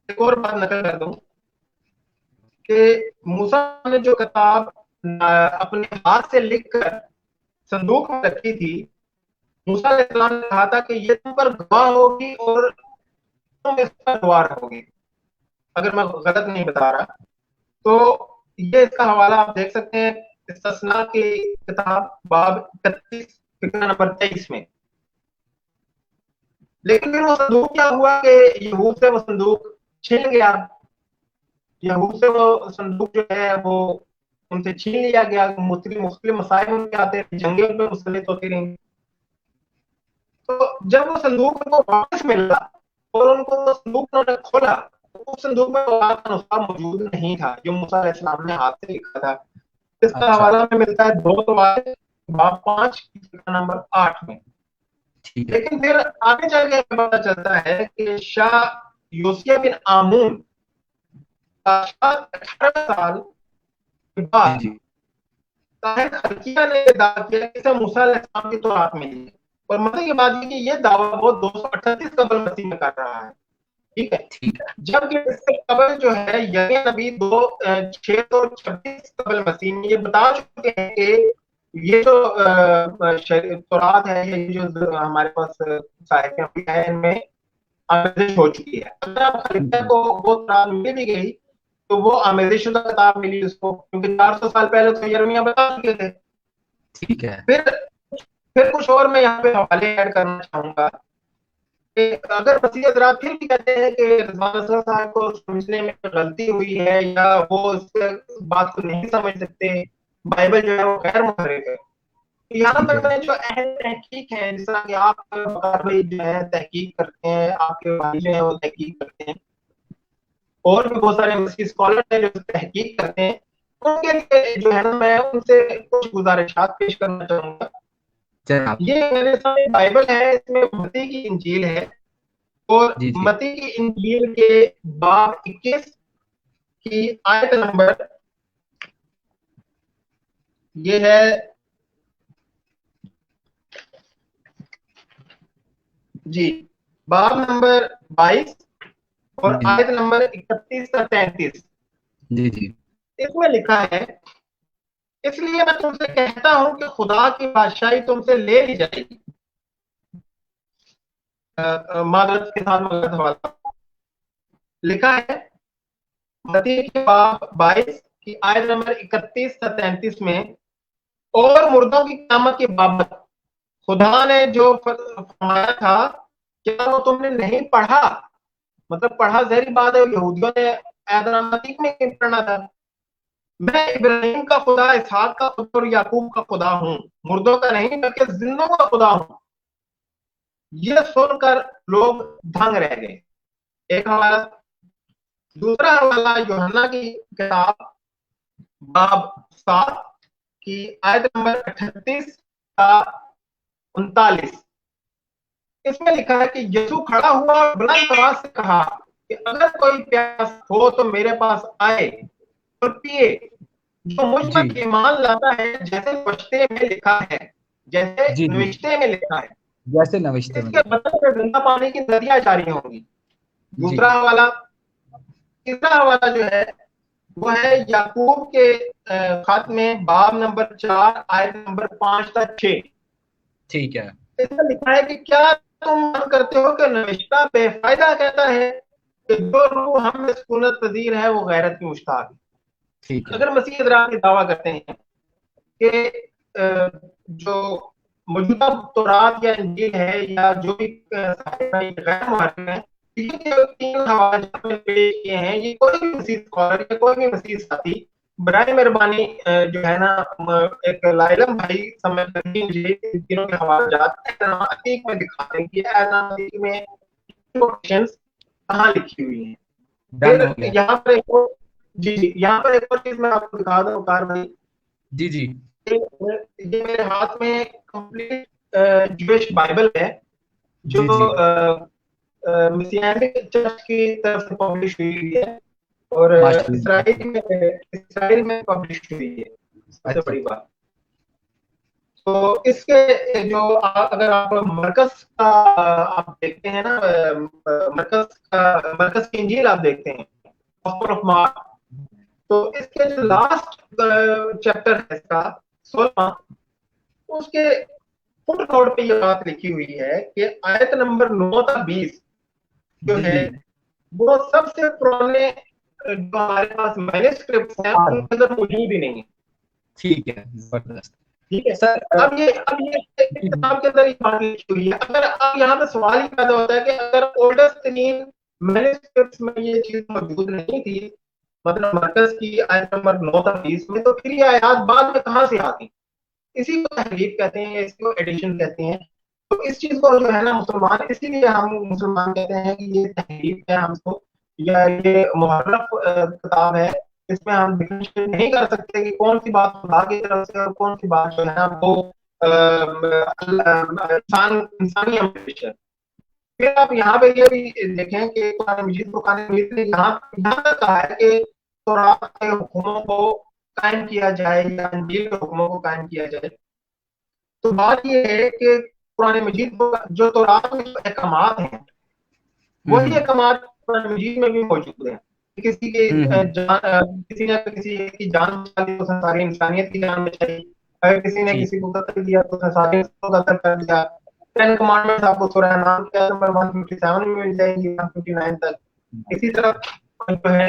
एक और बात नकल कर दूं कि मूसा ने जो किताब अपने हाथ से लिखकर संदूक में रखी थी, मूसा अलैहिस्सलाम ने कहा था कि ये तुम पर गवाह होगी और तुम इस पर गवाह रहोगे, अगर मैं गलत नहीं बता रहा। तो ये इसका हवाला आप देख सकते हैं इस्तिस्ना की किताब बाब 31 फिक्रा नंबर 23 में। लेकिन फिर वो संदूक क्या हुआ कि यहूद से वो संदूक छिन गया, यहूद से वो संदूक जो है वो उनसे छीन लिया गया, मुख्तलिफ मुख्तलिफ मसाइल उनके आते रहे, जंगें उन पर मुसल्लत होती रही। तो जब वो संदूक उनको वापस मिला और उनको वो संदूक उन्होंने खोला, तो उस संदूक में औलाद का नुस्खा मौजूद नहीं था जो मूसा अलैहिस्सलाम ने हाथ से लिखा था। इसका अच्छा। हवाला में मिलता है 2 तवारीख बाब 5 नंबर 8 में। ठीक है। लेकिन फिर आगे चल के पता चलता है कि शाह योसिया बिन आमून का 18 साल के जी बाद जी। ताहिर खलकिया ने ये दावा किया कि इसे मूसा अलैहिस्सलाम की तौरात मिली है। और मजे की बात है कि ये दावा वो 238 कबल मसीह में कर रहा है। ठीक है। ठीक है। जबकि इससे कबल जो है यही नबी 626 कबल मसीह में ये बता चुके हैं कि ये जो तौरात है, ये जो हमारे पास साहिब है, इनमें आमेजिश हो चुकी है। अगर आप खलीफा जी। को वो तौरात मिल भी गई तो वो आमेजिश शुदा किताब मिली उसको, क्योंकि 400 साल पहले तो यिर्मयाह बता चुके थे। ठीक है। फिर फिर कुछ और मैं यहाँ पे हवाले ऐड करना चाहूंगा कि अगर मसीह हज़रात फिर भी कहते हैं कि रिजवान असलम साहब को समझने में गलती हुई है या वो इस बात को नहीं समझ सकते, बाइबल जो है वो गैर मुहर्रिफ है, तो यहाँ ठीक पर है। मैं जो अहम तहकीक है, जिस तरह कि आप बकार भाई जो है तहकीक करते हैं, आपके भाई जो है वो तहकीक करते हैं, और भी बहुत सारे मसीह स्कॉलर हैं जो तहकीक करते हैं, उनके लिए जो है ना मैं उनसे कुछ गुजारिशात पेश करना चाहूंगा। जनाब। ये मेरे सामने बाइबल है, इसमें मत्ती की इंजील है, और जी जी। मत्ती की इंजील के बाब 21 की आयत नंबर ये है जी, बाब नंबर 22 और जी आयत नंबर 31 से 33। जी। जी इसमें लिखा है, इसलिए मैं तुमसे कहता हूं कि खुदा की बादशाही तुमसे ले ली जाएगी। मादरत के साथ मगध हवाला लिखा है, मत्ती के बाब 22 की आयत नंबर 31 से 33 में, और मुर्दों की क़यामत की बाबत खुदा ने जो फरमाया था, क्या वो तुमने नहीं पढ़ा? मतलब पढ़ा जहरी बात है, यहूदियों ने ऐदनातीक में क्यों पढ़ना था? मैं इब्राहिम का खुदा, इसहाक का खुदा और याकूब का खुदा हूँ, मुर्दों का नहीं बल्कि जिंदों का खुदा हूँ। ये सुनकर लोग दंग रह गए। एक हवाला। दूसरा हवाला यूहन्ना की किताब बाब 7 की आयत नंबर 38 का 39। इसमें लिखा है कि यीशु खड़ा हुआ और बुलंद आवाज से कहा कि अगर कोई प्यास हो तो मेरे पास आए और पिए। जो मुझ जी। पर ईमान लाता है, जैसे नविश्ते में लिखा है, जैसे जी जी। नविश्ते में लिखा है, जैसे नविश्ते में इसके लिखा। बदन से जिंदा पानी की नदियां जारी होंगी। जी दूसरा जी। हवाला। तीसरा हवाला जो है वो है याकूब के खत में बाब नंबर 4 आयत नंबर 5 तक 6। ठीक है। इसमें लिखा है कि क्या तुम मन करते हो कि नविश्ता बेफायदा कहता है कि जो रूह हम में सुकूनत पजीर है वो गैरत की मुश्ताक है। ठीक है। अगर मसीह हज़रात दावा करते हैं कि जो मौजूदा तौरात या इंजील है या जो भी गैर मुहर्रिफ है, ये जो 3 हवाले आपने पेश किए हैं, ये कोई भी मसीह स्कॉलर या कोई भी मसीह साथी बराए मेहरबानी जो है ना एक लाइलम भाई समझ कर ही मुझे इन तीनों के हवालात अतीक में दिखा दें कि अतीक में कोटेशंस कहाँ लिखी हुई हैं। डन फिर हो गया। यहाँ पर एक और जी, यहाँ पर एक और चीज मैं आपको दिखा दूं कार भाई। जी जी। ये मेरे हाथ में कंप्लीट ज्यूइश बाइबल है जो जी जी। मिसियानिक चर्च की तरफ से पब्लिश हुई है, और माशाल्लाह। इसराइल में पब्लिश हुई है, सबसे अच्छा बड़ी अच्छा। बात। तो इसके जो अगर आप मरकस का आप देखते हैं ना, मरकस की इंजील आप देखते हैं, गॉस्पेल ऑफ मार्क, तो इसके जो लास्ट चैप्टर है इसका 16, उसके फुट नोट पे ये बात लिखी हुई है कि आयत नंबर 9 था 20 जो जी है जी। वो सबसे पुराने जो हमारे पास मैन्युस्क्रिप्ट हैं उनके अंदर मौजूद ही नहीं है। ठीक है, जबरदस्त। ठीक है। सर अब ये किताब के अंदर ये बात लिखी हुई है। अगर अब यहाँ पे सवाल ही पैदा होता है कि अगर ओल्डेस्ट तरीन मैन्युस्क्रिप्ट्स में ये चीज मौजूद नहीं थी, मतलब मरकज की आयत नंबर 9 था 20 में, तो फिर ये आयात बाद में कहाँ से आ गई? इसी को तहरीफ कहते हैं, इसी को एडिशन कहते हैं। तो इस चीज को जो है ना मुसलमान, इसीलिए हम मुसलमान कहते हैं कि ये तहरीफ है हमको, या ये मुहर्रफ किताब है। इसमें हम डिफरेंशिएट नहीं कर सकते कि कौन सी बात खुदा की तरफ से और कौन सी बात जो है ना वो इंसानी अम्बिश है। फिर आप यहाँ पे ये भी देखें कि कुरान मजीद ने यहाँ तक कहा है कि तौरात के हुक्मों को कायम किया जाए या अंजील के हुक्मों को कायम किया जाए। तो बात ये है कि कुरान मजीद जो तौरात में जो अहकामात हैं, वही अहकामात कुरान मजीद में भी मौजूद हैं। किसी के किसी ने किसी की जान बचाई तो सारी इंसानियत की जान बचाई, अगर किसी ने किसी को कत्ल किया तो सारी को कत्ल कर दिया। 10 कमांडमेंट्स आपको सूरह नाम के नंबर 157 में मिल जाएगी, 159 तक। इसी तरह जो है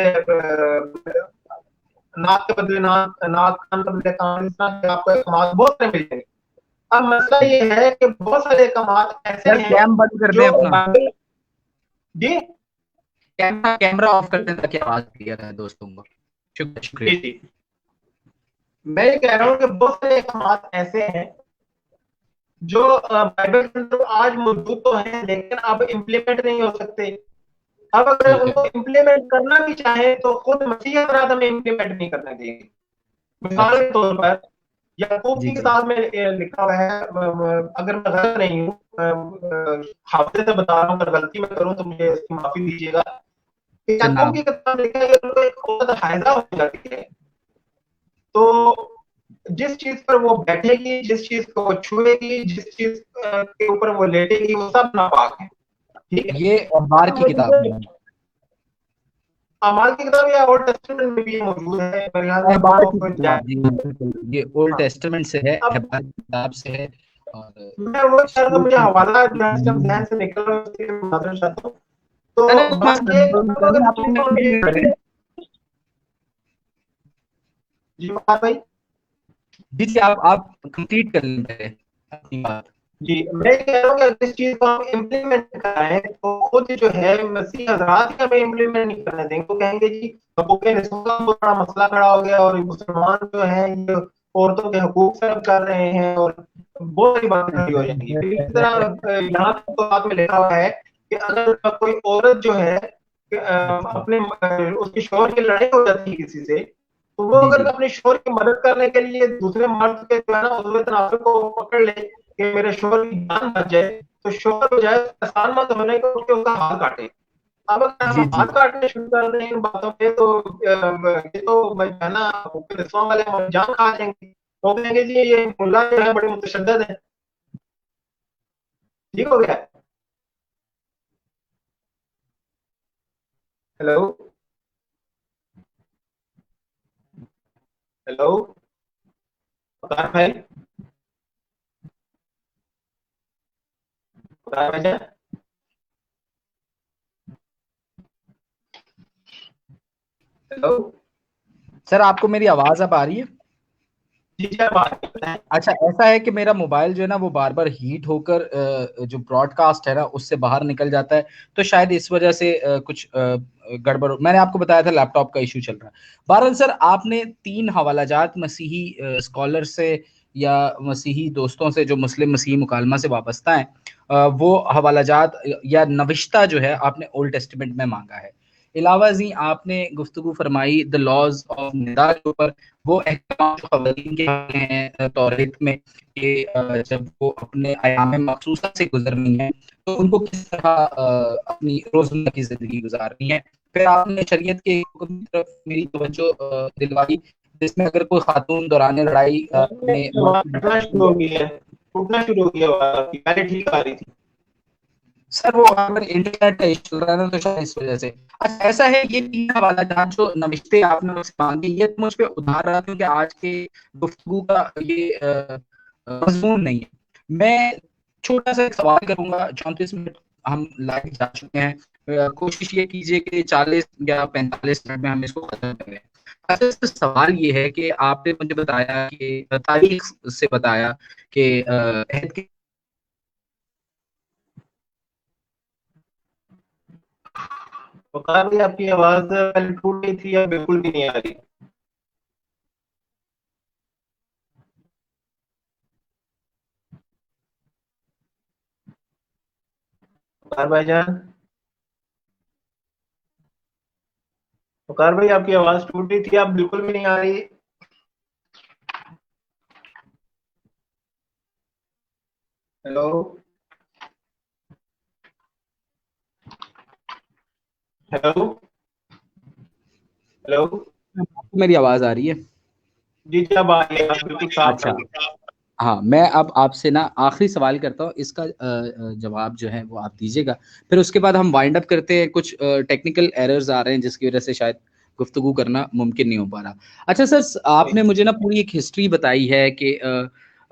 नाक के बदले नाक, कान के बदले कान, इस तरह से आपको अहकामात बहुत सारे मिल जाएंगे। अब मसला ये है कि बहुत सारे अहकामात ऐसे हैं कैम बंद कर दे अपना जी, कैमरा ऑफ कर दें ताकि आवाज क्लियर है दोस्तों को। शुक्रिया। मैं ये कह रहा हूँ कि बहुत सारे अहकामात ऐसे हैं जो बाइबल के अंदर आज मौजूद तो हैं, लेकिन अब इम्प्लीमेंट नहीं हो सकते। अब अगर उनको इम्प्लीमेंट करना भी चाहे तो खुद मसीह हज़रात हमें इम्प्लीमेंट नहीं करना देंगे। मिसाल के तौर पर याकूब की किताब में लिखा हुआ है, अगर मैं गलत नहीं हूँ, हाफिज़ से बता रहा हूँ, अगर गलती मैं करूँ तो मुझे इसकी माफी दीजिएगा, कि याकूब की किताब में लिखा है कि उनको एक औरत हायजा हो जाती है, तो जिस चीज पर वो बैठेगी, जिस चीज को वो छुएगी, जिस चीज के ऊपर वो लेटेगी, वो सब नापाक है। ठीक है, ये अमार की किताब है, अमाल की किताब या ओल्ड टेस्टामेंट में भी मौजूद है। ये ओल्ड टेस्टामेंट से है, अहबार की किताब से है। और मैं वो कह रहा था, मुझे हवाला ध्यान से निकल रहा है, इसलिए मैं मालूम चाहता हूँ। तो जी भाई, जी आप कंप्लीट कर लें पहले अपनी बात। जी मैं कह रहा हूँ कि इस चीज को हम इम्प्लीमेंट कराएं तो खुद जो है मसीह हज़रात हमें इम्प्लीमेंट नहीं करने देंगे। तो कहेंगे जी हकूक़ निस्वां में बड़ा मसला खड़ा हो गया और मुसलमान जो है ये औरतों के हकूक सर्व कर रहे हैं और बहुत सारी बातें खड़ी हो जाएंगी। इसी तरह यहाँ तक तो बात में लिखा हुआ है कि अगर कोई औरत जो है अपने उसकी शौहर की लड़ाई हो जाती है किसी से, तो वो अगर अपने शौहर की मदद करने के लिए दूसरे मर्द के जो है ना उज़्व तनाफुर को पकड़ ले कि मेरे शौहर की जान बच जाए, तो शौहर को जाए आसान मत होने को कि उसका हाथ काटे। अब अगर हम हाथ काटने शुरू कर दें इन बातों पे तो ये तो है ना निस्वां वाले जान खा जाएंगे। तो कहेंगे जी ये मुल्ला जो है बड़े मुतशद्दिद है। ठीक हो गया। हेलो हेलो भाई, भाई हेलो सर, आपको मेरी आवाज अब आ रही है? अच्छा, ऐसा है कि मेरा मोबाइल जो है ना वो बार बार हीट होकर जो ब्रॉडकास्ट है ना उससे बाहर निकल जाता है, तो शायद इस वजह से कुछ गड़बड़, मैंने आपको बताया था लैपटॉप का इशू चल रहा है। बहरहाल सर, आपने 3 हवालाजात मसीही स्कॉलर से या मसीही दोस्तों से जो मुस्लिम मसीही मुकालमा से वाबस्ता हैं, वो हवालाजात या नविश्ता जो है आपने ओल्ड टेस्टामेंट में मांगा है। अलावा जी आपने गुफ्तगू फरमाई द लॉज ऑफ निदा के ऊपर, वो अहकाम जो ख़वातीन के हैं तौरीत में कि जब वो अपने अयाम मखसूसा से गुजरनी है तो उनको किस तरह अपनी रोज़मर्रा की ज़िंदगी गुजारनी है। फिर आपने शरीयत के हुक्म की तरफ मेरी तवज्जो दिलवाई, जिसमें अगर कोई खातून दौरान लड़ाई शुरू हो गया, पहले ठीक आ रही थी सर, वो अगर इंटरनेट का इशू चल रहा है ना तो शायद इस वजह से। अच्छा, ऐसा है ये 3 वाला जहाँ जो नविश्ते आपने मुझसे मांगी, ये तो मुझ पे उधार रहा क्योंकि आज के गुफ्तगू का ये मजमून नहीं है। मैं छोटा सा एक सवाल करूंगा, 34 मिनट हम लाइव जा चुके हैं, कोशिश ये कीजिए कि 40 या 45 मिनट में हम इसको खत्म करें। अच्छा, तो सवाल ये है कि आपने मुझे बताया कि तारीख से बताया कि अहद के वकार भाई, आपकी आवाज पहले टूट गई थी या बिल्कुल भी नहीं आ रही? वकार भाईजान, वकार भाई, आपकी आवाज टूट रही थी, आप बिल्कुल भी नहीं आ रही। Hello, hello, hello. मेरी आवाज आ रही है? जी जी, अब आ रही है, आप बिल्कुल साफ आ अच्छा, रही है। हाँ, मैं अब आपसे ना आखिरी सवाल करता हूँ, इसका जवाब जो है वो आप दीजिएगा। फिर उसके बाद हम वाइंड अप करते हैं। कुछ टेक्निकल एरर्स आ रहे हैं जिसकी वजह से शायद गुफ्तगू करना मुमकिन नहीं हो पा रहा। अच्छा सर, आपने मुझे ना पूरी एक हिस्ट्री बताई है कि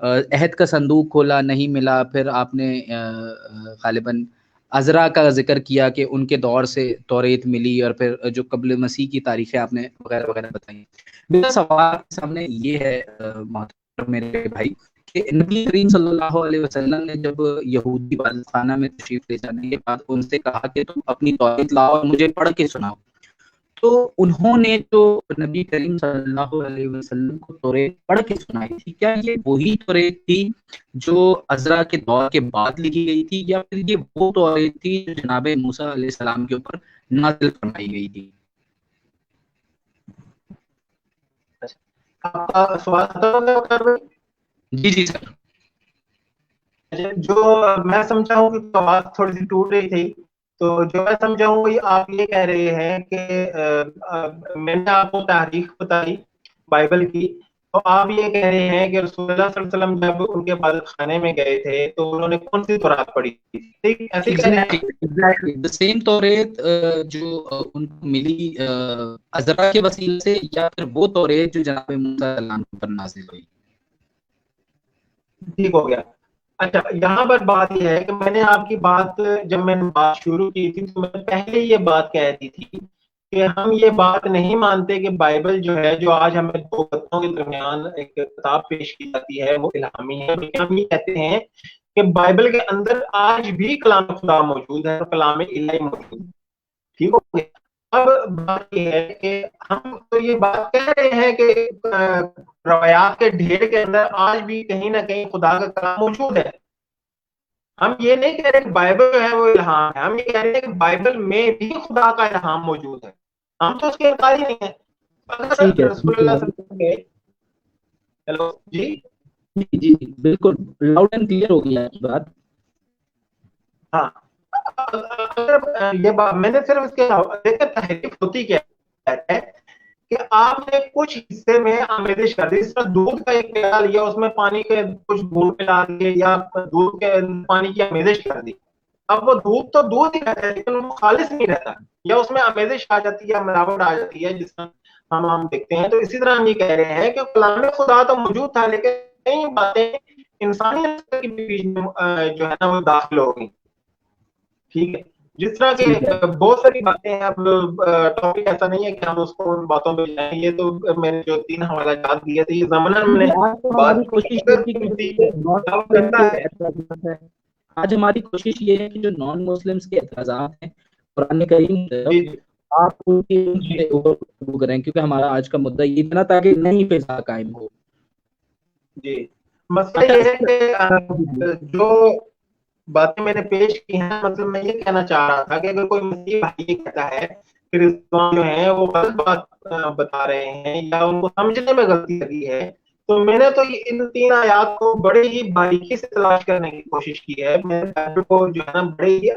अहद का संदूक खोला, नहीं मिला, फिर आपने गालिबन अज़रा का ज़िक्र किया कि उनके दौर से तौरेत मिली, और फिर जो क़ब्ल मसीह की तारीखें आपने वगैरह वगैरह बताई। मेरा सवाल आपके सामने ये है मोहतरम मेरे भाई, कि नबी करीम सल्लल्लाहु अलैहि वसल्लम ने जब यहूदी इबादतखाना में तशरीफ ले जाने के बाद उनसे कहा कि तुम अपनी तौरीत लाओ और मुझे पढ़ के सुनाओ, तो उन्होंने जो नबी करीम सल्लल्लाहु अलैहि वसल्लम को तौरीत पढ़ के सुनाई थी, क्या ये वही तौरीत थी जो अज़रा के दौर के बाद लिखी गई थी, या फिर ये वो तौरीत थी जो जनाब मूसा अलैहि सलाम के ऊपर नाज़िल फरमाई गई थी? आपका सवाल खत्म हो गया वकार भाई? जी, जी सर। जो मैं समझा हूँ कि आवाज थोड़ी सी टूट रही थी, तो जो मैं समझा हूँ वही आप ये कह रहे हैं कि मैंने आपको तारीख बताई बाइबल की, तो आप ये कह रहे हैं कि रसूलुल्लाह सल्लल्लाहु अलैहि वसल्लम जब उनके इबादत खाने में गए थे तो उन्होंने कौन सी तौरात पढ़ी थी, ठीक ऐसे ही कह रहे एग्जैक्टली, हैं? एग्जैक्टली द सेम तौरेत जो उनको मिली अजरा के वसीले से, या फिर वो तौरेत जो जनाब मूसा सलाम पर नाजिल हुई? ठीक हो गया। अच्छा, यहाँ पर बात यह है कि मैंने आपकी बात, जब मैंने बात शुरू की थी तो मैंने पहले ये बात कह दी थी कि हम ये बात नहीं मानते कि बाइबल जो है, जो आज हमें दो गद्दों के दरमियान एक किताब पेश की जाती है, वो इल्हामी है, बल्कि हम ये कहते हैं कि बाइबल के अंदर आज भी कलाम खुदा मौजूद है और कलाम इलाही मौजूद है। ठीक हो गया। अब बात यह है कि हम तो ये बात कह रहे हैं कि रवायात के ढेर के अंदर आज भी कहीं ना कहीं खुदा का कलाम मौजूद है। हम ये नहीं कह रहे कि बाइबल जो है वो इल्हाम है, हम ये कह रहे हैं कि बाइबल में भी खुदा का इल्हाम मौजूद है। हम तो उसके इनकार ही नहीं है। ठीक है, अगर रसूलुल्लाह सल्लल्लाहु अलैहि वसल्लम के, हेलो जी, जी जी, बिल्कुल लाउड एंड क्लियर हो गई आपकी बात। हाँ, अगर ये बात मैंने सिर्फ इसके देखिए तहरीफ होती क्या है कि आपने कुछ हिस्से में आमेजिश कर दी। जिस तरह दूध का एक प्याला लिया, उसमें पानी के कुछ बूंद मिला दिए या दूध के पानी की आमेजिश कर दी। अब वो दूध तो दूध ही रहता है, लेकिन वो खालिश नहीं रहता, या उसमें आमेजिश आ जाती है या मिलावट आ जाती है, जिस तरह हम देखते हैं। तो इसी तरह हम ये कह रहे हैं कि कलाम खुदा तो मौजूद था, लेकिन कई बातें इंसानियत के बीच में जो है ना वो दाखिल हो गई। ठीक है, जिस तरह के ठीक है, बहुत सारी बातें हैं। अब टॉपिक ऐसा नहीं है कि हम उसको उन बातों पे जाएं। ये तो मैंने जो 3 हवाला याद दिए थे, ये जमाना जी मैंने जी, आज तो बात हमारी की। कोशिश ये अगर थी कि किसी जो को नॉन दावा मुस्लिम करता के है, एतराज़ात हैं, आज हमारी कोशिश ये है कि जो नॉन मुस्लिम्स के एतराज़ात हैं कुरान करीम की जी तरफ, आप उनके जी ऊपर गुफ्तगू करें, क्योंकि हमारा आज का मुद्दा ये था ना, ताकि नई फिजा कायम हो। जी, मसला अच्छा ये है सर, कि जी जी, जो बातें मैंने पेश की हैं, मतलब मैं ये कहना चाह रहा था कि अगर कोई मसीह भाई ये कहता है कि रिजवान जो है वो गलत बात बता रहे हैं या उनको समझने में गलती लगी है, तो मैंने तो इन 3 आयात को बड़े ही बारीकी से तलाश करने की कोशिश की है। मैंने बाइबल को जो है ना बड़े ही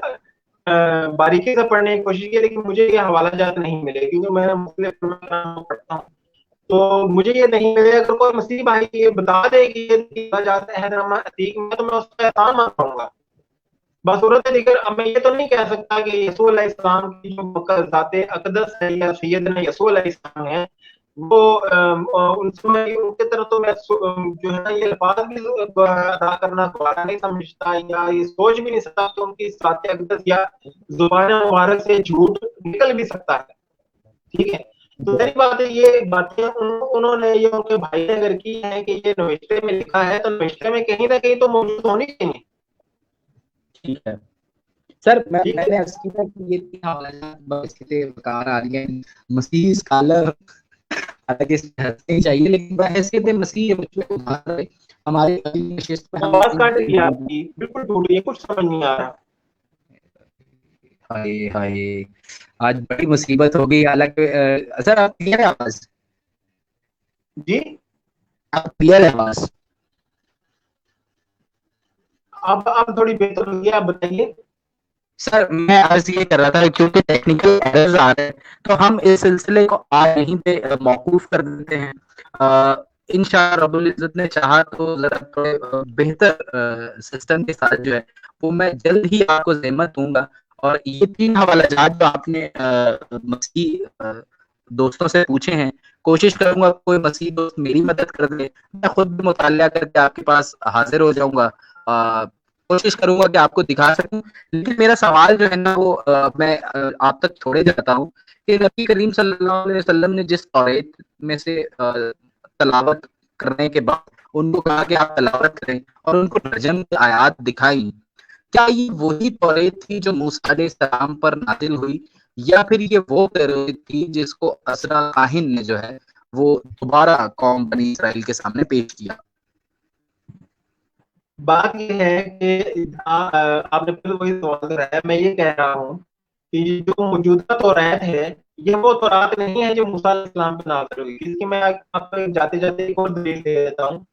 बारीकी से पढ़ने की कोशिश की, लेकिन मुझे ये हवाला जात नहीं मिले, क्योंकि मैं मुस्लिम पढ़ता हूँ, तो मुझे ये नहीं मिले। अगर कोई मसीह भाई ये बता दे कि ये जाता है अतीक में, तो मैं उसका एहसान मान पाऊंगा बसूरत दिगर। अब मैं ये तो नहीं कह सकता कि यीशु अलैहिस्सलाम की जो ज़ाते अक़दस है या सैयदना यीशु अलैहिस्सलाम है, वो उन समय उनके तरफ तो मैं जो है ना ये अल्फाज भी अदा करना गवारा नहीं समझता, या ये सोच भी नहीं सकता कि उनकी ज़ाते अक़दस या ज़ुबान मुबारक से झूठ निकल भी सकता है। ठीक है, तो सही बात है, ये बातें उन्होंने, ये उनके भाई ने अगर की है कि ये नविश्ते में लिखा है, तो नविश्ते में कहीं ना कहीं तो मौजूद होनी चाहिए। ठीक है सर, ठीक है। मैंने अर्ज किया था कि ये 3 हवालात बस थे, वकार आर्यन, मसीह स्कॉलर। हालांकि इसमें हंसना ही चाहिए, लेकिन बहैसियत मसीह मुझ पे उभार रहे हमारे अगली नशिस्त में हम आवाज काट रही है इन। आपकी, बिल्कुल टूट रही है, कुछ समझ नहीं आ रहा। हाय हाय, आज बड़ी मुसीबत हो गई। हालांकि सर आप क्लियर है आवाज? जी। आप क्लियर है आवाज? अब थोड़ी बेहतर हुई है, आप बताइए। सर मैं अर्ज ये कर रहा था, क्योंकि टेक्निकल एरर्स आ रहे हैं, तो हम इस सिलसिले को आज यहीं पे मौकूफ कर देते हैं। इंशाअल्लाह रब्बुल इज्जत ने चाहा तो जरा थोड़े बेहतर सिस्टम के साथ जो है वो मैं जल्द ही आपको ज़हमत दूंगा। और ये 3 हवालाजात जो आपने मसीह दोस्तों से पूछे हैं, कोशिश करूंगा कोई मसीह दोस्त मेरी मदद कर दे, मैं खुद भी मुताला करके आपके पास हाजिर हो जाऊंगा। कोशिश करूंगा कि आपको दिखा सकूं। लेकिन मेरा सवाल जो है ना वो मैं आप तक छोड़े जाता हूँ कि नबी करीम सल्लल्लाहु अलैहि वसल्लम ने जिस तौरेत में से तलावत करने के बाद उनको कहा कि आप तलावत करें और उनको रजम की आयात दिखाई, क्या ये वही तौरेत थी जो मूसा अलैहिस्सलाम पर नाजिल हुई, या फिर ये वो तौरेत थी जिसको असरा काहिन ने जो है वो दोबारा कौम बनी इसराइल के सामने पेश किया? बात ये है कि आपने फिर वही सवाल कराया, मैं ये कह रहा हूँ कि जो मौजूदा तौरात है, ये वो तौरात नहीं है जो मूसा अलैहिस्सलाम पे नाज़िल हुई। इसकी मैं आपको जाते जाते एक और दलील दे देता हूँ।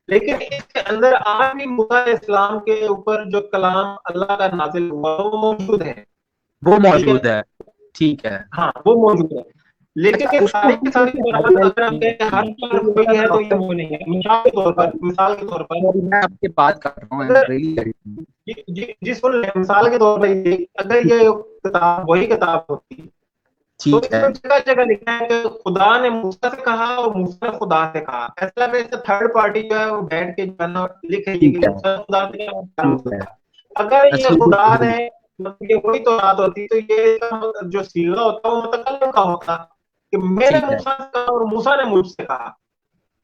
लेकिन इसके अंदर आज भी मूसा अलैहिस्सलाम के ऊपर जो कलाम अल्लाह का नाजिल हुआ वो मौजूद है। वो ठीक है। मौजूद है, ठीक है। हाँ, वो मौजूद है। लेकिन अच्छा, ये उसको सारी की किसी सारी ने तौरात हाईलाइट अगर आप किया कहें हर तरफ है, वही है, तो ये डॉक्टर वो नहीं है। मिसाल के तौर पर सॉरी मैं आपके बात कर रहा हूँ, आई एम अगर रियली। जी सुन ले, मिसाल के तौर पर अगर ये किताब वही किताब होती, तो ठीक है, इसमें जगह जगह लिखा है कि खुदा ने मूसा से कहा और मूसा ने खुदा से कहा। ऐसा वैसे थर्ड पार्टी जो है वो बैठ के जो है ना लिख रही है कि ठीक है, मूसा ने खुदा से कहा, खुदा ने ठीक मूसा से है। कहा। अगर ये असली खुदा तस्वीर। ने, मतलब ये वही तो बात होती, तो ये जो सीगा होता वो मुतकल्लिम का होता कि मैंने ठीक है, मूसा से कहा और मूसा ने मुझसे कहा।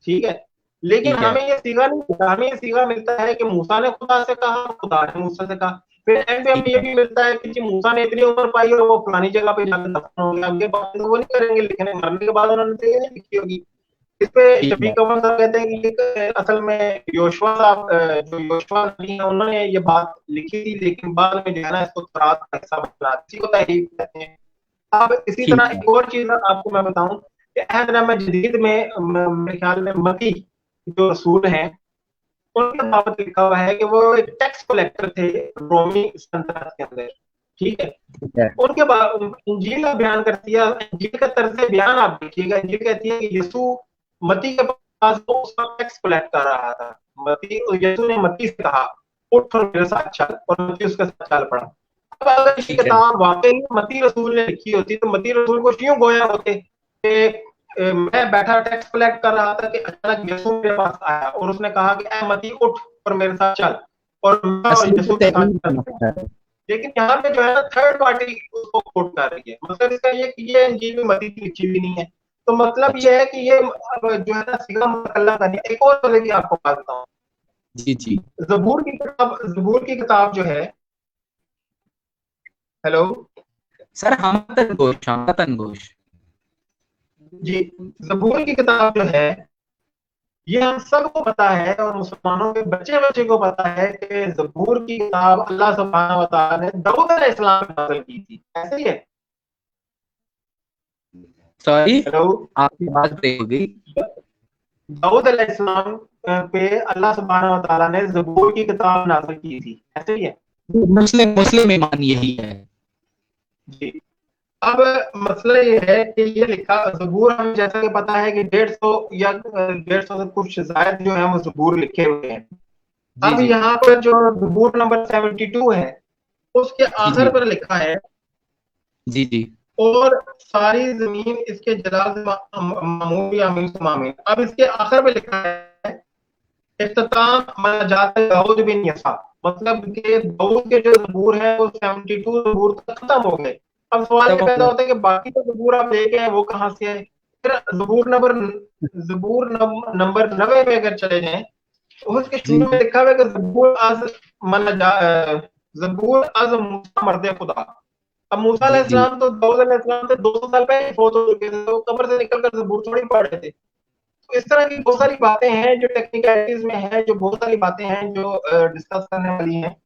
ठीक है। लेकिन ठीक है, हमें ये सीगा नहीं मिलता, हमें ये सीगा मिलता है कि मूसा ने खुदा से कहा, खुदा ने मूसा से कहा। फिर एंड पे हमें ठीक ये है, भी मिलता है कि जी मूसा ने इतनी उम्र पाई और वो फलानी जगह पे जाकर दफन हो गया। अब ये बात तो वो नहीं करेंगे, लिखने मरने के बाद उन्होंने तो ये नहीं लिखी होगी। इस पे ठीक है, शफीक अमर साहब कहते हैं कि ये असल में योशुआ साहब, जो योशुआ नबी है, उन्होंने ये बात लिखी थी, लेकिन बाद में जो है ना इसको तौरात का हिस्सा बना, इसी को तहरीफ कहते हैं। अब इसी ठीक तरह है। एक और चीज आपको मैं बताऊं कि अहदनामा जदीद में मेरे ख्याल में मती जो रसूल हैं, उनके बाबत लिखा हुआ है कि वो एक टैक्स कलेक्टर थे रोमी सल्तनत के अंदर। ठीक है। ठीक है, उनके बाद इंजील का बयान करती है, इंजील का तर्ज बयान आप देखिएगा। इंजील कहती है कि यीशु मती के पास वो उसका टैक्स कलेक्ट कर रहा था। मती, यीशु ने मती से कहा उठ और मेरे साथ चल, और मती उसके साथ चल पड़ा। अब अगर ये ठीक है, किताब वाकई मती रसूल ने लिखी होती, तो मती रसूल को क्यों गोया होते कि मैं बैठा टैक्स कलेक्ट कर रहा था कि अचानक यीशु मेरे पास आया और उसने कहा कि ऐ मती उठ और मेरे साथ चल, और मैं और असली यीशु के साथ तहरीर का चल पड़ा। मसला है। लेकिन यहाँ पे जो है ना थर्ड पार्टी उसको कोट कर रही है। मतलब इसका ये कि ये इंजील में मसीह की लिखी भी नहीं है। तो मतलब अच्छा, ये है कि ये अब जो है ना सीगा मुतकल्ला करनी है। एक और तरह की आपको बात बताऊं, जी, जी। जबूर की किताब जो है, हेलो सर हमतन घोष। जी, जबूर की किताब जो है, ये हम सबको पता है और मुसलमानों के बच्चे बच्चे को पता है कि जबूर की किताब अल्लाह सुब्हानहू व तआला ने दाऊद अलैहिस्सलाम पे नाज़िल की थी। ऐसे ही है। सॉरी, हेलो, आपकी बात ब्रेक हो गई। दाऊद अलैहिस्सलाम पे अल्लाह सुब्हानहू व तआला ने ज़बूर की किताब नाज़िल की थी। ऐसे ही है। मुस्लिम मुस्लिम ईमान यही है। जी। अब मसला ये है कि ये लिखा ज़बूर, हमें जैसा कि पता है कि 150 या 150 से कुछ ज़ायद जो है वो ज़बूर लिखे हुए हैं। जी, अब जी, यहाँ पर जो ज़बूर नंबर 72 है, उसके जी, आखिर जी, पर लिखा है जी, जी। और सारी जमीन इसके जलाल से मामूर या मामीन। अब इसके आखिर पे लिखा है इख्तिताम मनाजात दाऊद बिन यसा, मतलब कि दाऊद के जो ज़बूर है वो 72 ज़बूर तक खत्म हो गए। अब सवाल तब ये पैदा हम होता है कि बाकी तो ज़बूर आप लेके आए वो कहाँ से आए? फिर ज़बूर नंबर 90 में अगर चले जाएं तो उसके जी शुरू में लिखा हुआ है कि ज़बूर अज़ मूसा मर्द खुदा। अब मूसा जी जी अलैहिस्सलाम तो दाऊद अलैहिस्सलाम से 200 साल पहले फौत हो चुके थे, तो कब्र से निकल कर ज़बूर थोड़ी पढ़ रहे थे। तो इस तरह की बहुत सारी बातें हैं जो टेक्निकलिटीज में है, जो बहुत सारी बातें हैं जो डिस्कस करने वाली हैं।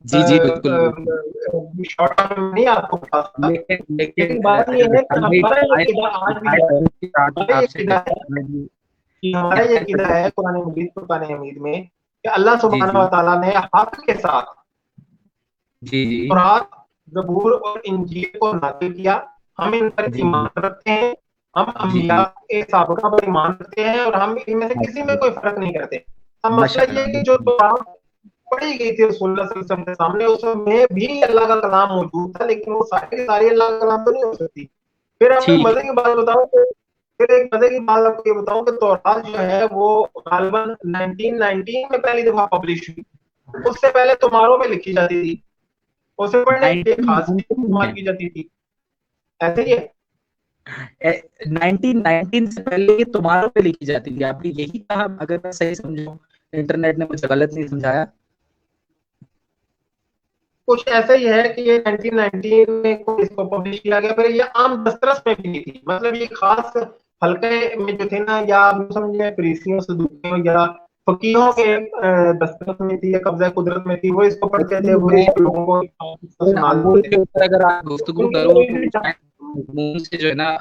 जी जी बिल्कुल बिल्कुल। शॉर्ट टर्म में नहीं आपको बता सकता, लेकिन लेकिन लेकिन बात ये है कि हमें हमारा ये आए अकीदा आज भी आए है, के साथ हमारा ये आपसे अकीदा है डिस्कस में भी कि हमारा ये कहना अकीदा चाहूंगा। है कुरान मजीद फुरकान हमीद में कि अल्लाह जी सुब्हानहू व जी तआला ने हक के साथ जी जी तौरात, ज़बूर और इंजील को नाज़िल किया। हम इन पर जी ईमान रखते हैं, हम जी अंबिया जी के साबिक़ा पर ईमान रखते हैं और हम इनमें से किसी में माशाल्लाह कोई फ़र्क नहीं करते। अब मसला ये माशाल्लाह है कि जो बिल्कुल। तौरात पढ़ी गई थी रसूलुल्लाह सल्लल्लाहु अलैहि वसल्लम के सामने, उसमें भी अल्लाह का कलाम मौजूद था, लेकिन वो सारी की सारी अल्लाह का कलाम तो नहीं हो सकती। फिर आपको एक ठीक मज़े है। की बात बताऊँ कि फिर एक मज़े की बात आपको ये बताऊँ कि तौरात जो है वो ग़ालिबन 1919 में पहली दफ़ा पब्लिश हुई। उससे पहले तोमारों में लिखी जाती थी। उसे पढ़ने के लिए खास चीज़ 1919 इस्तेमाल में की जाती थी। ऐसे ही है। 1919 से पहले ये तुम्हारों पे लिखी जाती थी, आपने यही कहा? अगर मैं सही समझूं, इंटरनेट ने मुझे गलत नहीं समझाया। कुछ ऐसा ही है कि ये 1919 में को इसको पब्लिश किया गया, फिर ये आम दस्तरस में भी नहीं थी। मतलब ये खास हल्के में जो थे ना, या आप समझे फरीसियों सदूकियों या फकीहों के दस्तरस में थी या कब्जा कुदरत में थी, वो इसको पढ़ते थे, एक्चुअली वो मैं इसको लोगों को इन अमूल सुनाते थे। के ऊपर अगर आप गुफ्तगू उनकी करो कोई तो भी शायद मजमून से जो है ना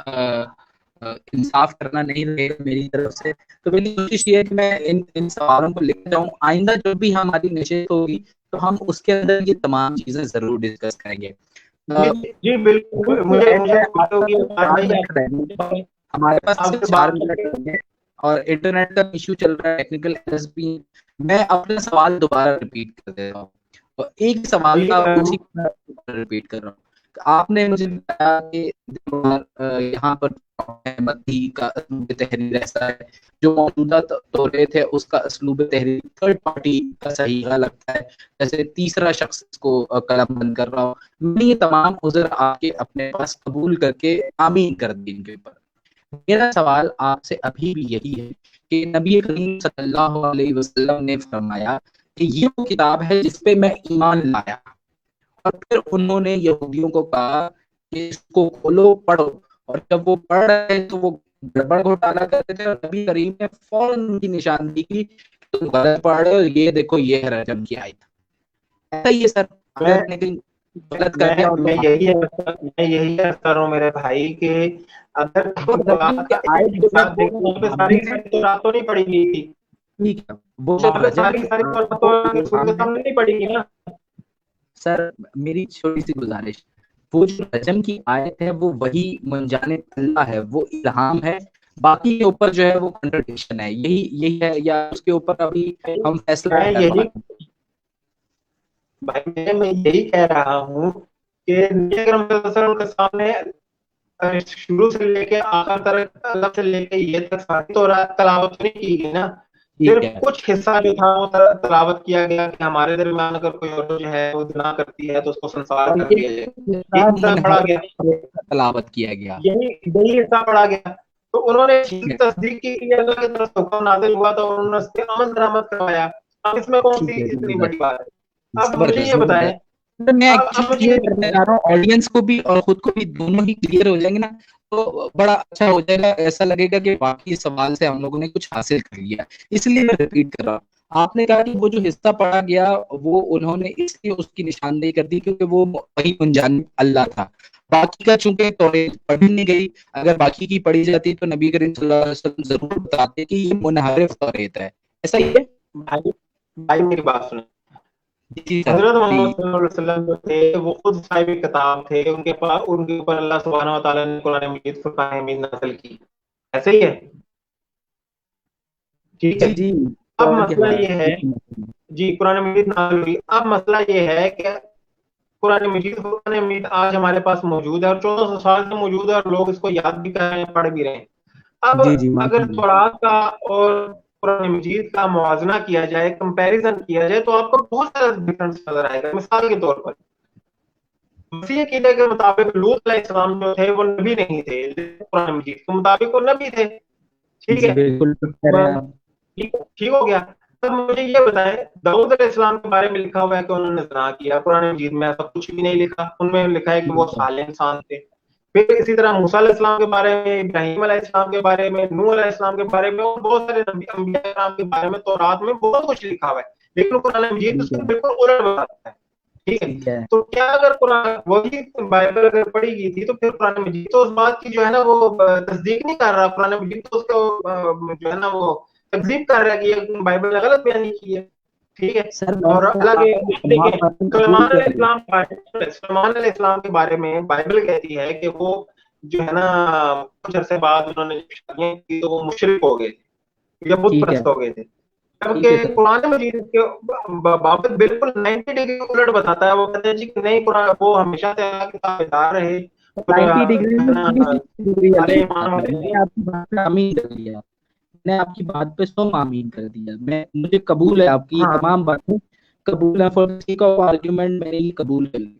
इंसाफ करना नहीं रहेगा मेरी तरफ से। तो मेरी कोशिश ये है कि मैं इन इन सवालों को लेकर जाऊं, आइंदा जब भी हमारी नशिस्त होगी तो हम उसके अंदर ये तमाम चीजें जरूर डिस्कस करेंगे। जी, जी, बिल्कुल। मुझे मुझे खुशी आपका होगी आज 4 भाई मिनट रह गए, हमारे पास सिर्फ आपसे 4 बात मिनट करके। रह गए और इंटरनेट का इश्यू चल रहा है, टेक्निकल एरर्स भी। मैं अपना सवाल दोबारा रिपीट कर दे रहा हूँ और एक सवाल जी, था उसी को रिपीट कर रहा हूँ। आपने मुझे बताया कि यहाँ पर मद्दी का असलूब तहरीर ऐसा है, जो मौजूदा दौरे थे उसका असलूब तहरीर थर्ड पार्टी का सहीहा लगता है, जैसे तीसरा शख्स इसको कलमबंद कर रहा हो। मैंने ये तमाम उज़र आपके अपने पास कबूल करके आमीन कर दी इनके ऊपर। मेरा सवाल आपसे अभी भी यही है कि नबी करीम सल्लल्लाहु अलैहि वसल्लम ने फरमाया कि ये वो किताब है जिस पे मैं ईमान लाया, और फिर उन्होंने यहूदियों को कहा कि इसको खोलो पढ़ो, और जब वो पढ़ रहे तो वो गड़बड़ घोटाला करते थे और नबी करीम ने फौरन उनकी निशानदेही की कि तुम गलत पढ़ रहे हो, ये देखो ये है रजम की आयत। ऐसा ही है सर, अगर मैं मैंने कहीं गलत कर दिया हो तो मैं यही अर्ज कर रहा हूँ मेरे भाई के, अगर तो रजम तौरात के का एक आयत एक जो है हिस्सा वो देखो, वहाँ पे सारी की हमने सारी तौरात तो नहीं पढ़ी गई थी। ठीक है, वो जो वहाँ पे रजम सारी की की सारी आयत तौरात है तो वो रसूल के हमने, सामने नहीं पढ़ी गई ना। सर मेरी छोटी सी गुजारिश, वो जो रजम की आयत है वो वही मुंजाने अल्लाह है, वो इल्हाम है। बाकी के ऊपर जो है वो कंट्रडिक्शन है, यही यही है, या उसके ऊपर अभी हम फैसला मैं कर यही पाए? भाई मैं यही कह रहा हूँ कि नबी अकरम सल्लल्लाहु अलैहि वसल्लम के सामने शुरू से लेके आखिर तक, अल्लाह से लेके ये तक सारी तौरात तलावत नहीं की गई ना। ठीक सिर्फ है, कुछ हिस्सा जो था वो तलावत किया गया कि हमारे दरमियान अगर कोई औरत जो है वो ज़िना करती है तो उसको संसार और कर ये दिया जाए। ये हिस्सा हिस्सा पढ़ा मुनहरफ गया, तलावत किया गया। यही यही हिस्सा पढ़ा गया। तो उन्होंने ठीक इसकी है, तस्दीक की कि अल्लाह की तरफ से हुक्म नाज़िल हुआ था और उन्होंने उसके अमल दरामद करवाया। अब इसमें कौन ठीक सी है, इतनी जबरदस्त बड़ी बात है? अब मुझे जबरदस्त ये बताएं, जबरदस्त। तो मैं अब एक्चुअली मुझे ये ये करना बताएं। चाह रहा हूँ, ऑडियंस को भी और खुद को भी दोनों ही क्लियर हो जाएंगे ना, तो बड़ा अच्छा हो जाएगा, ऐसा लगेगा कि वाकई सवाल से हम लोगों ने कुछ हासिल कर लिया। इसलिए मैं रिपीट कर रहा हूँ। आपने कहा कि वो जो हिस्सा पढ़ा गया वो उन्होंने इसलिए उसकी निशानदेही कर दी क्योंकि वो वही मुंजानिब अल्लाह था। बाकी का चूंकि तौरेत पढ़ी नहीं गई, अगर बाकी की पढ़ी जाती तो नबी करीम सल्लल्लाहु अलैहि वसल्लम जरूर बताते कि ये मुनहरिफ तौरेत है। ऐसा ही है? भाई भाई मेरी बात सुने। जी सर हजरत जी मोहम्मद सल्लल्लाहु अलैहि वसल्लम जो थे वो खुद साहिब किताब थे, उनके पास उनके ऊपर अल्लाह सुब्हानहू व तआला ने कुरान मजीद फुरकान हमीद नाज़िल की। ऐसे ही है, ठीक है। जी जी। अब और क्या मसला है? ये है, जी कुरान मजीद नाज़िल हुई। अब मसला ये है कि कुरान मजीद फुरकान हमीद आज हमारे पास मौजूद है और 1400 साल से मौजूद है और लोग इसको याद भी कर रहे हैं, पढ़ भी रहे हैं। अब जी जी अगर माशाल्लाह। तौरात का और कुरान मजीद का मुवाजना किया जाए, कंपैरिजन किया जाए, तो आपको बहुत सारा डिफरेंस नजर आएगा। मिसाल के तौर पर मसीह अकीदे के मुताबिक लूत अलैहिस्सलाम जो थे वो नबी नहीं थे, कुरान मजीद के मुताबिक वो नबी थे। ठीक जी है, बिल्कुल कह रहे हैं आप। ठीक ठीक हो गया। तो मुझे ये बताएं, दाऊद अलैहिस्सलाम के बारे में लिखा हुआ है कि उन्होंने ज़िना किया, कुरान मजीद में ऐसा कुछ भी नहीं लिखा, उनमें लिखा है कि वो सालेह इंसान थे। फिर इसी तरह मूसा अलैहिस्सलाम के बारे में, इब्राहीम अलैहिस्सलाम के बारे में, नूह अलैहिस्सलाम के बारे में और बहुत सारे नबी अंबिया किराम के बारे में तौरात में बहुत कुछ लिखा हुआ है, लेकिन कुरान मजीद ठीक उसको है, बिल्कुल उलट बताता है। ठीक है, ठीक है। तो क्या अगर कुरान वही बाइबल अगर पढ़ी गई थी तो फिर कुरान मजीद तो उस बात की जो है ना वो तस्दीक नहीं कर रहा, कुरान मजीद तो उसको जो है ना वो तकजीब कर रहा है कि ये बाइबल ने गलत बयानी की है। ठीक है, सर और मैंने हालांकि आपको तमाम देखें, बातें कबूल कर ली। सलमान अलैहिस्सलाम के बारे में बाइबल कहती है कि वो जो है ना कुछ अरसे बाद उन्होंने शादियां की तो वो मुशरिक हो गए थे या बुत ठीक है, परस्त हो गए थे, ठीक है जबकि सर। कुरान मजीद के बाबत बिल्कुल 90 डिग्री उलट बताता है। वो कहते हैं जी कि नहीं, कुरान वो हमेशा से अल्लाह के ताबेदार रहे, 90 डिग्री जो है में ना 360 डिग्री सारे अलग ईमान बात है। वाले थे। मैंने आपकी बात पे आमीन कर दिया, मैंने आपकी बात पे 100 आमीन कर दिया। मैं मुझे कबूल है, आपकी ये हाँ, तमाम बातें कबूल है। For the sake of argument मैंने ये कबूल कर ली।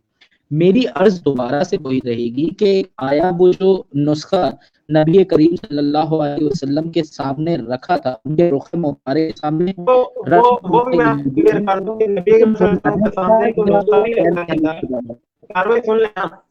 मेरी अर्ज दोबारा से वही रहेगी कि आया वो जो नुस्खा नबी करीम सल्लल्लाहु अलैहि वसल्लम के सामने रखा था, उनके रुख मुबारक के सामने तो रख वो भी मैं आपको क्लियर कर दूं कि नबी उसे अकरम सल्लल्लाहु अलैहि वसल्लम के बुलाने का सामने कोई या नुस्खा वो नहीं पहल रखा करने गया था। की बात है। कार्रवाई सुन लें आप।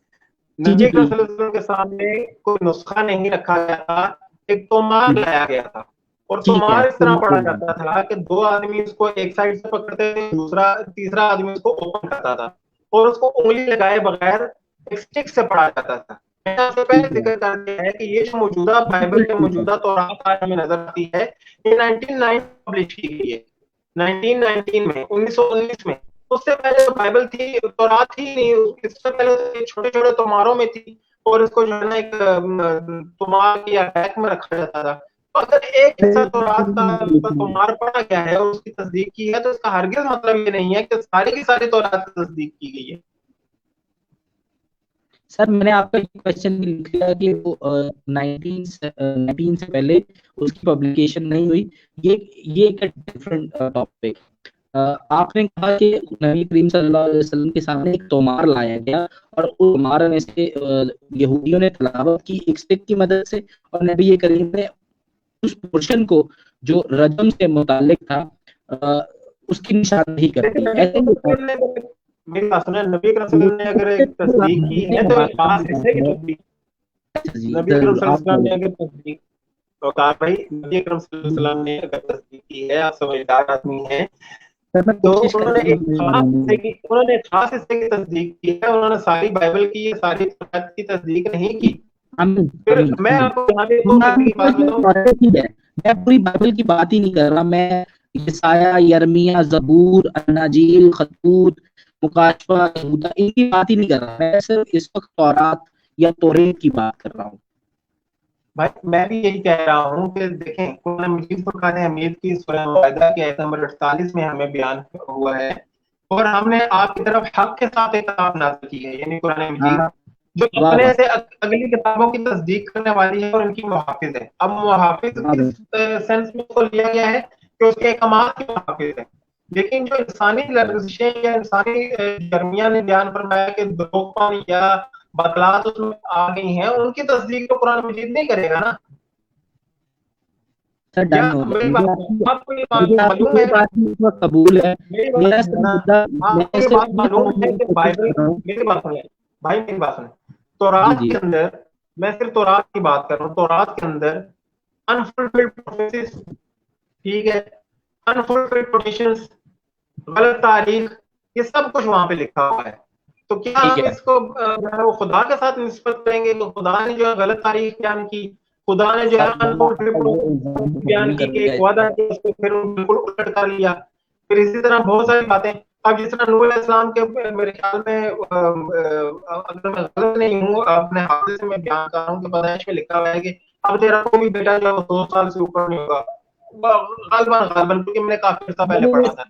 जी नबी जी अकरम प्लीज। सल्लल्लाहु अलैहि वसल्लम के सामने कोई नुस्खा नहीं रखा गया था, एक तोमार लाया गया था, और ठीक है, तोमार इस तो तरह पढ़ा जाता था कि दो आदमी उसको एक साइड से पकड़ते थे, दूसरा तीसरा आदमी उसको ओपन करता था और उसको उंगली लगाए बगैर एक स्टिक से पढ़ा जाता था। मैंने आपसे पहले ठीक है, जिक्र कर दिया है कि ये जो मौजूदा बाइबल बिल्कुल या ठीक है। मौजूदा तौरात आज हमें नजर आती है, ये 1909 पब्लिश की गई है, 1919 में, 1919 में। उससे पहले जो बाइबल थी तौरात थी नहीं, इससे पहले छोटे छोटे तोमारों में थी और इसको जो है ना एक तोमार या बैग में रखा जाता था। तो अगर एक हिस्सा तौरात का तोमार पढ़ा गया है और उसकी तस्दीक की है तो इसका हरगिज मतलब ये नहीं है कि सारी की सारी तौरात की तस्दीक की गई है। सर मैंने आपका ये क्वेश्चन भी लिख लिया कि वो 19 से पहले उसकी पब्लिकेशन नहीं हुई। ये एक डिफरेंट टॉपिक। आपने कहा कि नबी करीम सल्लल्लाहु अलैहि वसल्लम के सामने एक तोमार लाया गया और उस तोमार में से यहूदियों ने तलावत की एक स्टिक की मदद से, और नबी करीम ने उस पोर्शन को जो रजम से मुतालिक था अ, उसकी निशानदेही कर लेकिन दी। नबी ऐसे नहीं था। मेरी बात सुने, नबी अकरम सल्लल्लाहु अलैहि वसल्लम ने अगर एक तस्दीक की है तो एक खास हिस्से की तस्दीक, जी नबी अकरम सल्लल्लाहु अलैहि आप वसल्लम ने अगर तस्दीक, तो कहा भाई नबी अकरम सल्लल्लाहु अलैहि वसल्लम ने अगर तस्दीक की है, आप समझदार आदमी हैं, सर मैं तो कोशिश कर रहा हूँ। उन्होंने एक खास हिस्से की तस्दीक की है, उन्होंने सारी बाइबल की सारी तौरात की तस्दीक नहीं की। आमीन फिर आमीन मैं आमीन। आपको यहाँ पे दो की बात बताऊं। ही है, मैं पूरी बाइबल की बात ही नहीं कर रहा। मैं यसाया, यर्मिया, जबूर, अन्नाजील, खतूत, मुकाशफा, यहूदा, इनकी बात ही नहीं कर रहा। मैं सिर्फ इस वक्त तौरात या तौरेत की बात कर रहा हूँ। भाई मैं भी यही कह रहा हूँ कि देखें, कुरान मजीद फुरकान हमीद की सूरह मुबाइदा की आयत नंबर 48 में हमें बयान हुआ है, और हमने आपकी तरफ हक के साथ एक किताब नाज़िल की है, यानी कुरान मजीद, हाँ, जो वाह अपने वाह से अगली किताबों की तस्दीक करने वाली है और इनकी मुहाफिज है। अब मुहाफिज वाह किस सेंस में उसको लिया गया है कि उसके अहकामात की मुहाफिज है, लेकिन जो इंसानी लर्जिशें या इंसानी जर्मिया ने बयान फरमाया कि दोगपन या बदलाव उसमें आ गई हैं, उनकी तस्दीक तो कुरान मजीद नहीं करेगा ना। सर या डन हो गया। मेरी बात, आपको ये बात मुझे आपकी मालूम कोई है, बात नहीं इस वक्त कबूल है। मेरी बात मेरा सुनो सिर्फ ना, मुद्दा, आपको मैं ये सिर्फ बात ये मालूम है समझने कि की कोशिश बाइबल, कर रहा हूँ। मेरी बात सुनिए भाई, मेरी बात सुनिए, जी तौरात जी के अंदर, मैं सिर्फ तौरात की बात कर रहा हूँ, तौरात के अंदर अनफुलफिल्ड प्रोफेसिस, ठीक है, अनफुलफिल्ड पोटेंशियल्स, गलत तारीख, ये सब कुछ वहां पे लिखा हुआ है। तो क्या ठीक हम है। इसको जो है वो खुदा के साथ निस्बत करेंगे? तो खुदा ने जो है गलत तारीख बयान की, खुदा ने जो है सर मैंने अनफुलफिल्ड आपका ये प्रोफेसिस इल्जाम बयान कबूल की कर कि लिया एक इस वादा वक्त। किया, उसको फिर बिल्कुल उलट कर लिया। फिर इसी तरह बहुत सारी बातें, अब जिस तरह नूह अलैहिस्सलाम के मेरे ख्याल में अगर मैं गलत नहीं हूँ, अपने हाफिज से मैं बयान कर रहा हूँ कि पैदाइश में लिखा हुआ है कि अब तेरा कोई भी बेटा जो है वो 2 साल से ऊपर नहीं होगा, गालबन गालबन, क्योंकि मैंने काफी अर्सा पहले मैंने पढ़ा था।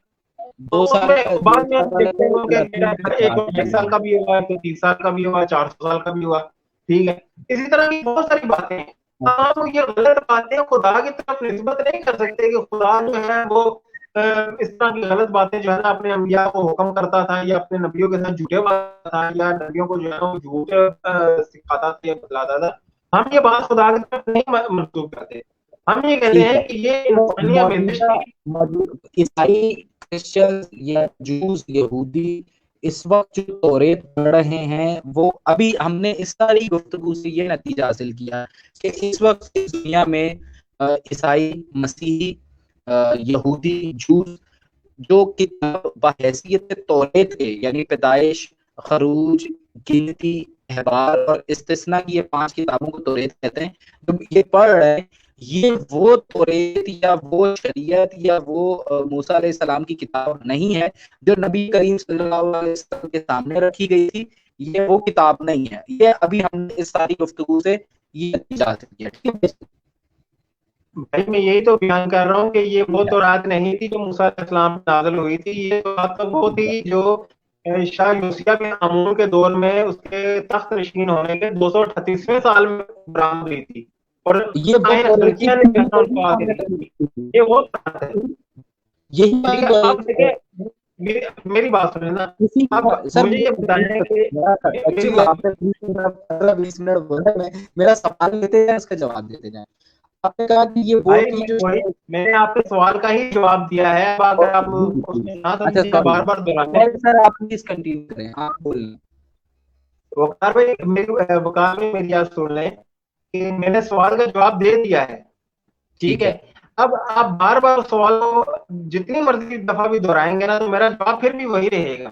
तो 2 साल उसमें का, बाद 2 में साल हम वाला देखते तो हैं कि गलती बेटा से एक खराब 22 साल का भी हुआ, कोई 30 साल का भी हुआ, 400 साल का भी हुआ। ठीक है, इसी तरह की बहुत सारी बातें हैं। हम ये गलत बातें खुदा की तरफ निस्बत नहीं कर सकते कि खुदा जो है वो इस तरह की गलत बातें जो है ना अपने अंबिया को हुक्म करता था, या अपने नबियों के साथ झूठे बात था, या नबियों को जो है ना वो झूठ सिखाता था या बतलाता था, हम ये बात खुदा की तरफ नहीं मंसूब करते। हम ये कहते ठीक है, हैं कि ये तो इंसानी आमेजिश मौजूदा थी। मौजूद ईसाई, क्रिश्चियन या जूस, यहूदी इस वक्त जो तौरेत पढ़ रहे हैं, वो अभी हमने इस सारी गुफ्तगू से ये नतीजा हासिल किया कि इस वक्त इस दुनिया में ईसाई, मसीही, यहूदी, जूस जो किताब बहैसियत तौरेत के, यानी पैदाइश, खरूज, गिनती, अहबार और इस्तिस्ना की ये 5 किताबों को तौरेत कहते हैं, जो ये पढ़ रहे हैं, ये वो तौरेत या वो शरीयत या वो मूसा अलैहिस्सलाम की किताब नहीं है जो नबी करीम सल्लल्लाहु अलैहि वसल्लम के सामने रखी गई थी। ये वो किताब नहीं है। ये अभी हमने इस सारी गुफ्तगू से ये नतीजा हासिल किया। ठीक है भाई मैं यही तो बयान कर रहा हूँ कि ये वो तो रात नहीं थी जो मूसा अलैहिस्सलाम पे नाज़िल हुई थी, ये तो रात तो वो थी जो शाह यूसिया बिन आमून के दौर में उसके तख्त नशीन होने के 238वें साल में बरामद हुई थी, और ये वो साइंस तौरेती दुनिया ने जो है ना उनको आगे दी थी। ये वो रात है। यही ठीक बात है, आप देखिए, मेरी बात सुनिए ना, आप सर मुझे ये बताएं कि एक्चुअली आपने 15-20 मिनट बोला, मेरा सवाल लेते जाए, उसका जवाब देते जाए। आपने कहा कि ये वो भाई थी जो मैंने आपके सवाल का ही जवाब दिया है, अब अगर आप उसमें ना अच्छा समझे बार बार दोहराते हैं। सर, आप प्लीज कंटिन्यू करें, आप बोलें। वकार भाई वकार में मेरी बात सुन लें कि मैंने सवाल का जवाब दे दिया है। ठीक है, अब आप बार बार सवाल को जितनी मर्जी दफा भी दोहराएंगे ना तो मेरा जवाब फिर भी वही रहेगा।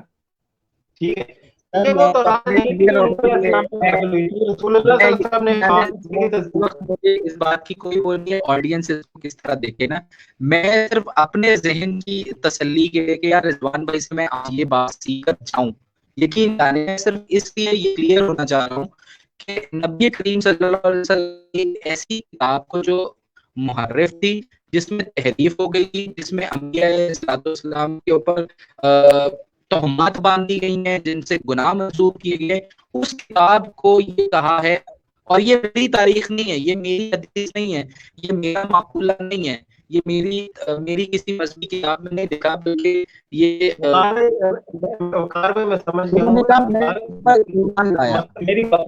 ठीक है, ये वो तो रात नहीं थी जो मूसा अलैहिस्सलाम पे नाज़िल हुई थी। रसूलुल्लाह सल्लल्लाहु अलैहि वसल्लम ने इस बात की कोई वो नहीं है, ऑडियंस इसको किस तरह देखे ना। मैं सिर्फ अपने जहन की तसल्ली के लिए कि यार रिजवान भाई से मैं आज ये बात सीख कर जाऊं, यकीन जाने, मैं सिर्फ इसलिए ये क्लियर होना चाह रहा हूँ कि नबी करीम सल्लल्लाहु अलैहि वसल्लम एक ऐसी किताब को जो मुहर्रिफ थी, जिसमें तहरीफ हो गई थी, जिसमें अंबिया अलैहिस्सलाम के ऊपर तोहमत बांधी गई हैं, जिनसे गुनाह मंसूब किए गए, उस किताब को ये कहा है। और ये मेरी तारीख नहीं है, ये मेरी हदीस नहीं है, ये मेरा माकूला नहीं है, ये मेरी किसी मजहबी किताब में नहीं देखा, बल्कि ये वकार में मैं समझ गया हूँ। मेरी बात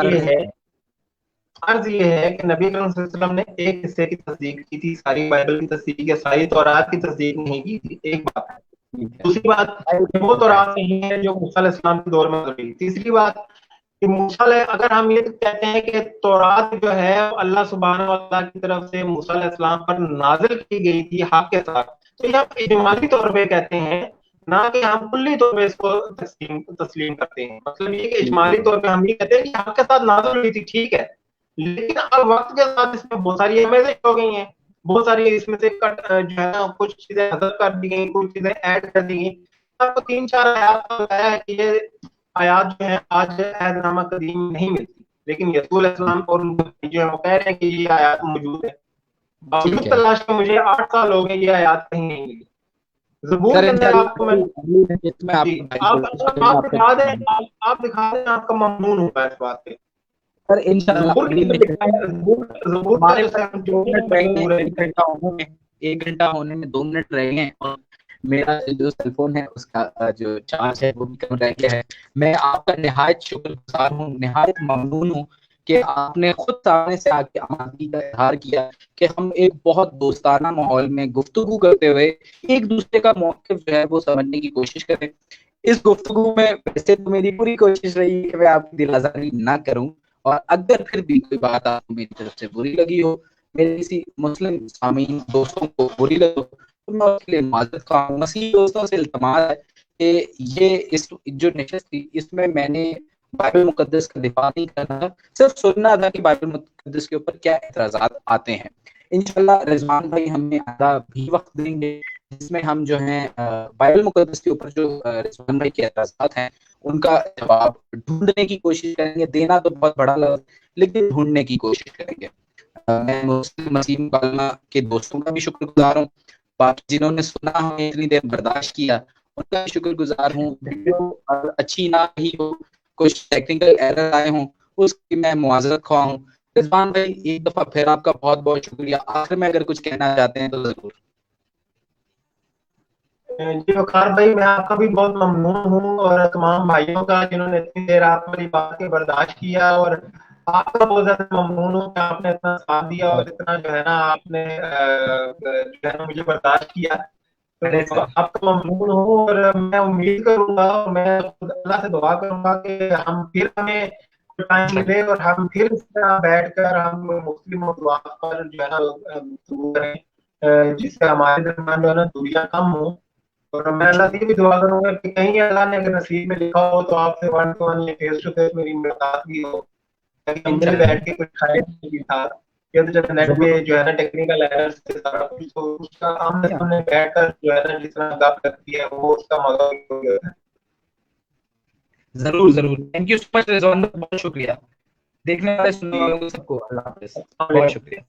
ये है, अर्ज ये है कि नबी करीम सल्लल्लाहु अलैहि वसल्लम ने एक हिस्से की तस्दीक की थी, सारी बाइबल की तस्दीक या सारी तौरात की तस्दीक नहीं की थी। एक बात है। दूसरी बात, वो तौरात नहीं है जो मूसा अलैहिस्सलाम के दौर में हुई। तीसरी बात कि मूसा अगर हम ये कहते हैं कि तौरात जो है अल्लाह सुब्हानहू व तआला की तरफ से मूसा अलैहिस्सलाम पर नाजिल की गई थी हक के साथ, तो ये हम इजमाली तौर पे कहते हैं, ना कि हम कुल्ली तौर पे इसको तस्लीम करते हैं। मतलब ये कि इजमाली तौर पे हम ये कहते हैं कि हक के साथ नाजिल हुई थी, ठीक है, लेकिन अब वक्त के साथ इसमें बहुत सारी अमेजिश हो गई हैं, बहुत सारी इसमें से कट जो है ना कुछ चीजें हज़फ कर दी गई, कुछ चीजें ऐड कर दी गई। आपको 3-4 आयात बताया है कि ये आयात जो है आज अहदनामा कदीम में नहीं मिलती, लेकिन रसूल इस्लाम और जो है वो कह रहे हैं कि ये आयात मौजूद है। बावजूद तलाश के मुझे 8 साल हो गए, ये आयात कहीं नहीं मिली। ज़बूर के अंदर आपको मैं आप दिखा दें, आप दिखा दें, आपका ममनून होगा इस बात पे। सर इंशाल्लाह एक घंटा होने में 2 मिनट रह गए, और मेरा जो सेलफोन है उसका जो चार्ज है वो भी कम रह गया है। मैं आपका निहायत शुक्रगुजार हूँ, निहायत ममनून हूँ कि आपने खुद सामने से आके आमादगी का इजहार किया कि हम एक बहुत दोस्ताना माहौल में गुफ्तगू करते हुए एक दूसरे का मौक़िफ़ जो है वो समझने की कोशिश करें। इस गुफ्तगू में वैसे तो मेरी पूरी कोशिश रही कि मैं आपकी दिल आज़ारी ना करूं, और अगर फिर भी कोई बात आपको मेरी तरफ से बुरी लगी हो, मेरे किसी मुस्लिम सामीन दोस्तों को बुरी लगी हो, तो मैं उसके लिए माज़रत ख़्वाह हूं। मसीही दोस्तों से इल्तमास है कि ये इस जो नशस्त थी इसमें मैंने बाइबल मुकद्दस का दिफा नहीं करना था, सिर्फ सुनना था कि बाइबल मुकद्दस के ऊपर क्या एतराज़ात आते हैं। इंशाल्लाह रिजवान भाई हमें आधा भी वक्त देंगे जिसमें हम जो है बाइबल मुकद्दस के ऊपर जो रिजवान भाई के एतराज़ात हैं उनका जवाब ढूंढने की कोशिश करेंगे। देना तो बहुत बड़ा लफ्ज़, लेकिन ढूंढने की कोशिश करेंगे। मैं मुस्लिम मसीह मुकालमा के दोस्तों का भी शुक्रगुजार हूँ, बाकी जिन्होंने सुना हमें इतनी देर बर्दाश्त किया उनका भी शुक्रगुजार हूँ। वीडियो अच्छी ना ही हो, कुछ टेक्निकल एरर आए हों, उसकी मैं मुआज़रत ख़्वाह हूँ। रिजवान भाई एक दफ़ा फिर आपका बहुत बहुत शुक्रिया। आखिर में अगर कुछ कहना चाहते हैं तो ज़रूर। जी वकार भाई, मैं आपका भी बहुत ममनून हूँ और तमाम भाइयों का जिन्होंने इतनी देर आपकी बात के बर्दाश्त किया, और आपका बहुत ज्यादा ममनून हूँ कि आपने इतना साथ दिया और इतना जो है ना आपने जो है ना मुझे बर्दाश्त किया। तो आपका ममनून हूँ और मैं उम्मीद करूंगा और मैं अल्लाह से दुआ करूंगा कि हम फिर हमें टाइम मिले और हम फिर इस तरह बैठकर हम मुस्लिम मौज़ूआत पर जो है ना गुफ्तगू करें, जिससे हमारे दरमियान जो है ना दूरियां कम हो। और मैं अल्लाह से भी दुआ करूंगा कि कहीं अल्लाह ने अगर नसीब में लिखा हो तो आपसे 1 to 1 या फेस टू फेस मेरी मुलाकात भी हो, ताकि हम मिल बैठ के कुछ खाए भी था। ये तो जब नेट पे जो है ना टेक्निकल एरर्स से सारा कुछ, तो उसका आमने सामने बैठकर जो है ना जिस तरह गप करती है वो उसका मजा हो गया है। जरूर जरूर, thank you so much Rizwan, बहुत शुक्रिया। देखने वाले सुनने वालों को सबको अल्लाह हाफिज़, बहुत शुक्रिया।